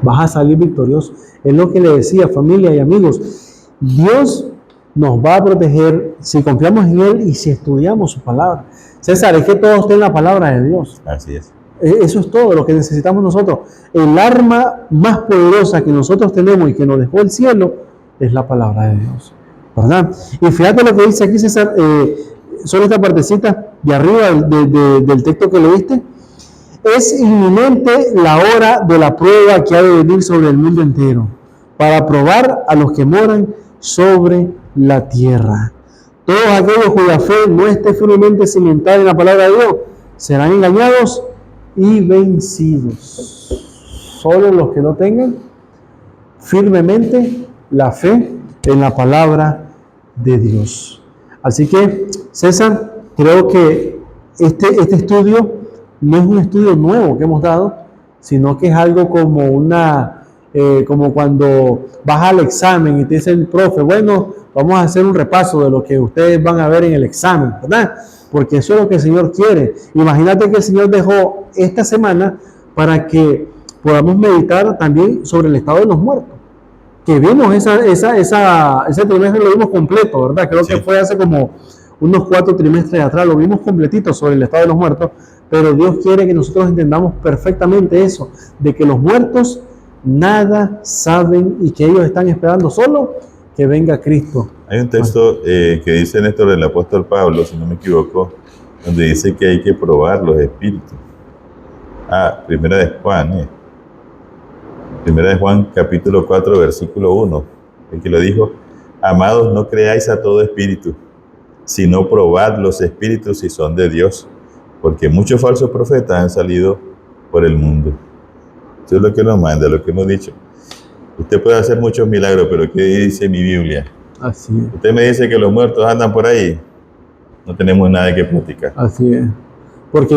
Vas a salir victorioso. Es lo que le decía, familia y amigos. Dios nos va a proteger si confiamos en Él y si estudiamos su palabra. César, es que todo está en la palabra de Dios. Así es. Eso es todo lo que necesitamos nosotros. El arma más poderosa que nosotros tenemos y que nos dejó el cielo es la palabra de Dios, ¿verdad? Y fíjate lo que dice aquí, César, solo esta partecita de arriba del texto que leíste. Es inminente la hora de la prueba que ha de venir sobre el mundo entero, para probar a los que moran sobre la tierra. Todos aquellos cuya fe no esté firmemente cimentada en la palabra de Dios serán engañados y vencidos. Solo los que no tengan firmemente la fe en la palabra de Dios. Así que, César, creo que este estudio no es un estudio nuevo que hemos dado, sino que es algo como como cuando vas al examen y te dice el profe, bueno, vamos a hacer un repaso de lo que ustedes van a ver en el examen, ¿verdad? Porque eso es lo que el Señor quiere. Imagínate que el Señor dejó esta semana para que podamos meditar también sobre el estado de los muertos. Que vimos ese trimestre, lo vimos completo, ¿verdad? Creo que fue hace como unos 4 trimestres atrás, lo vimos completito sobre el estado de los muertos, pero Dios quiere que nosotros entendamos perfectamente eso, de que los muertos nada saben y que ellos están esperando solo que venga Cristo. Hay un texto que dice Néstor del apóstol Pablo, si no me equivoco, donde dice que hay que probar los espíritus. Primera de Juan, Primera de Juan, capítulo 4, versículo 1, el que lo dijo: amados, no creáis a todo espíritu, sino probad los espíritus si son de Dios, porque muchos falsos profetas han salido por el mundo. Eso es lo que nos manda, lo que hemos dicho. Usted puede hacer muchos milagros, pero ¿qué dice mi Biblia? Así es. Usted me dice que los muertos andan por ahí, no tenemos nada que platicar. Así es. Porque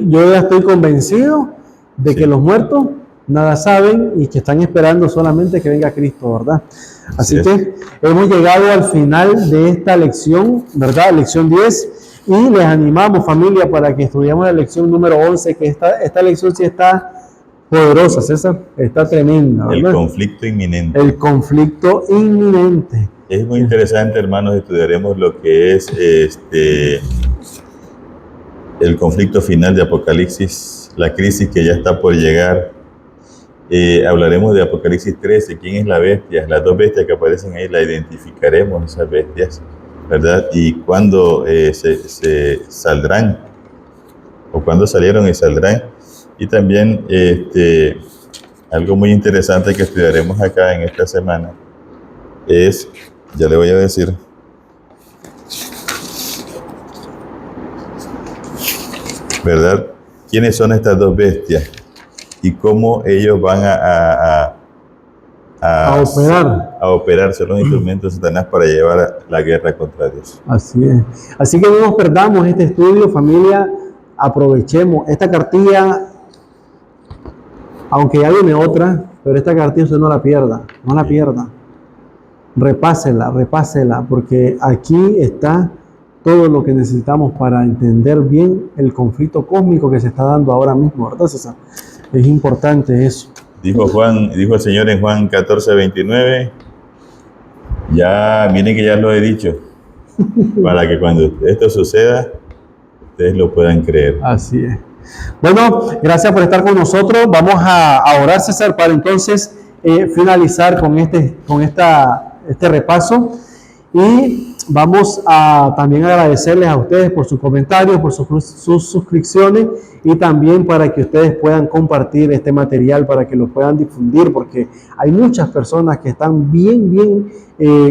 yo ya estoy convencido de que los muertos nada saben y que están esperando solamente que venga Cristo, ¿verdad? Así que hemos llegado al final de esta lección, ¿verdad? Lección 10, y les animamos, familia, para que estudiemos la lección número 11, que esta lección sí está poderosa, César, está tremenda, ¿verdad? El conflicto inminente. El conflicto inminente. Es muy interesante, hermanos, estudiaremos lo que es el conflicto final de Apocalipsis, la crisis que ya está por llegar. Hablaremos de Apocalipsis 13, quién es la bestia, las 2 bestias que aparecen ahí, la identificaremos, esas bestias, ¿verdad? Y cuándo se saldrán, o cuándo salieron y saldrán. Y también algo muy interesante que estudiaremos acá en esta semana es, ya le voy a decir, ¿verdad? ¿Quiénes son estas 2 bestias? Y cómo ellos van a operar, son los instrumentos de Satanás para llevar la guerra contra Dios. Así es. Así que no nos perdamos este estudio, familia. Aprovechemos esta cartilla, aunque ya viene otra, pero esta cartilla usted no la pierda, no la pierda. Repásela, porque aquí está todo lo que necesitamos para entender bien el conflicto cósmico que se está dando ahora mismo, ¿verdad, César? Es importante eso. Dijo el Señor en Juan 14:29, miren que ya lo he dicho, para que cuando esto suceda, ustedes lo puedan creer. Así es. Bueno, gracias por estar con nosotros. Vamos a orar, César, para entonces finalizar con este repaso. Y vamos a también agradecerles a ustedes por sus comentarios, por sus suscripciones, y también para que ustedes puedan compartir este material, para que lo puedan difundir, porque hay muchas personas que están bien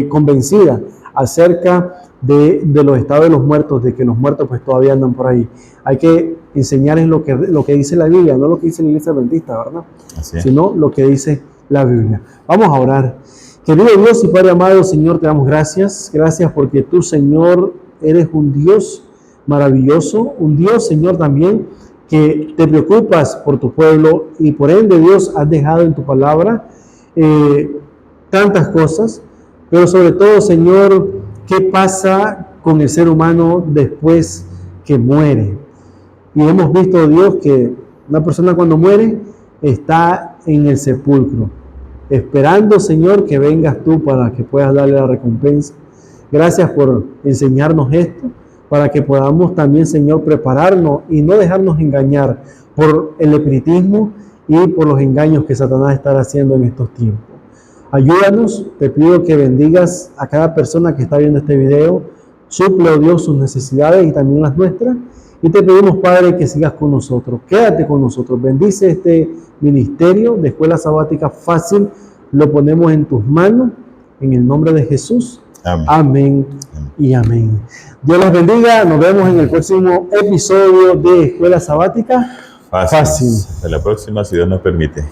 convencidas acerca de los estados de los muertos, de que los muertos pues todavía andan por ahí. Hay que enseñarles lo que dice la Biblia, no lo que dice la Iglesia Adventista, ¿verdad? Sino lo que dice la Biblia. Vamos a orar. Querido Dios y Padre amado, Señor, te damos gracias. Gracias porque tú, Señor, eres un Dios maravilloso, un Dios, Señor, también que te preocupas por tu pueblo, y por ende, Dios, has dejado en tu palabra tantas cosas, pero sobre todo, Señor, ¿qué pasa con el ser humano después que muere? Y hemos visto, Dios, que una persona cuando muere está en el sepulcro, esperando, Señor, que vengas tú para que puedas darle la recompensa. Gracias por enseñarnos esto, para que podamos también, Señor, prepararnos y no dejarnos engañar por el espiritismo y por los engaños que Satanás está haciendo en estos tiempos. Ayúdanos, te pido que bendigas a cada persona que está viendo este video, suple, oh Dios, sus necesidades y también las nuestras, y te pedimos, Padre, que sigas con nosotros, quédate con nosotros, bendice este ministerio de Escuela Sabática Fácil, lo ponemos en tus manos, en el nombre de Jesús. Amén. Amén y amén. Dios los bendiga, nos vemos en el próximo episodio de Escuela Sabática Fácil. Hasta la próxima, si Dios nos permite.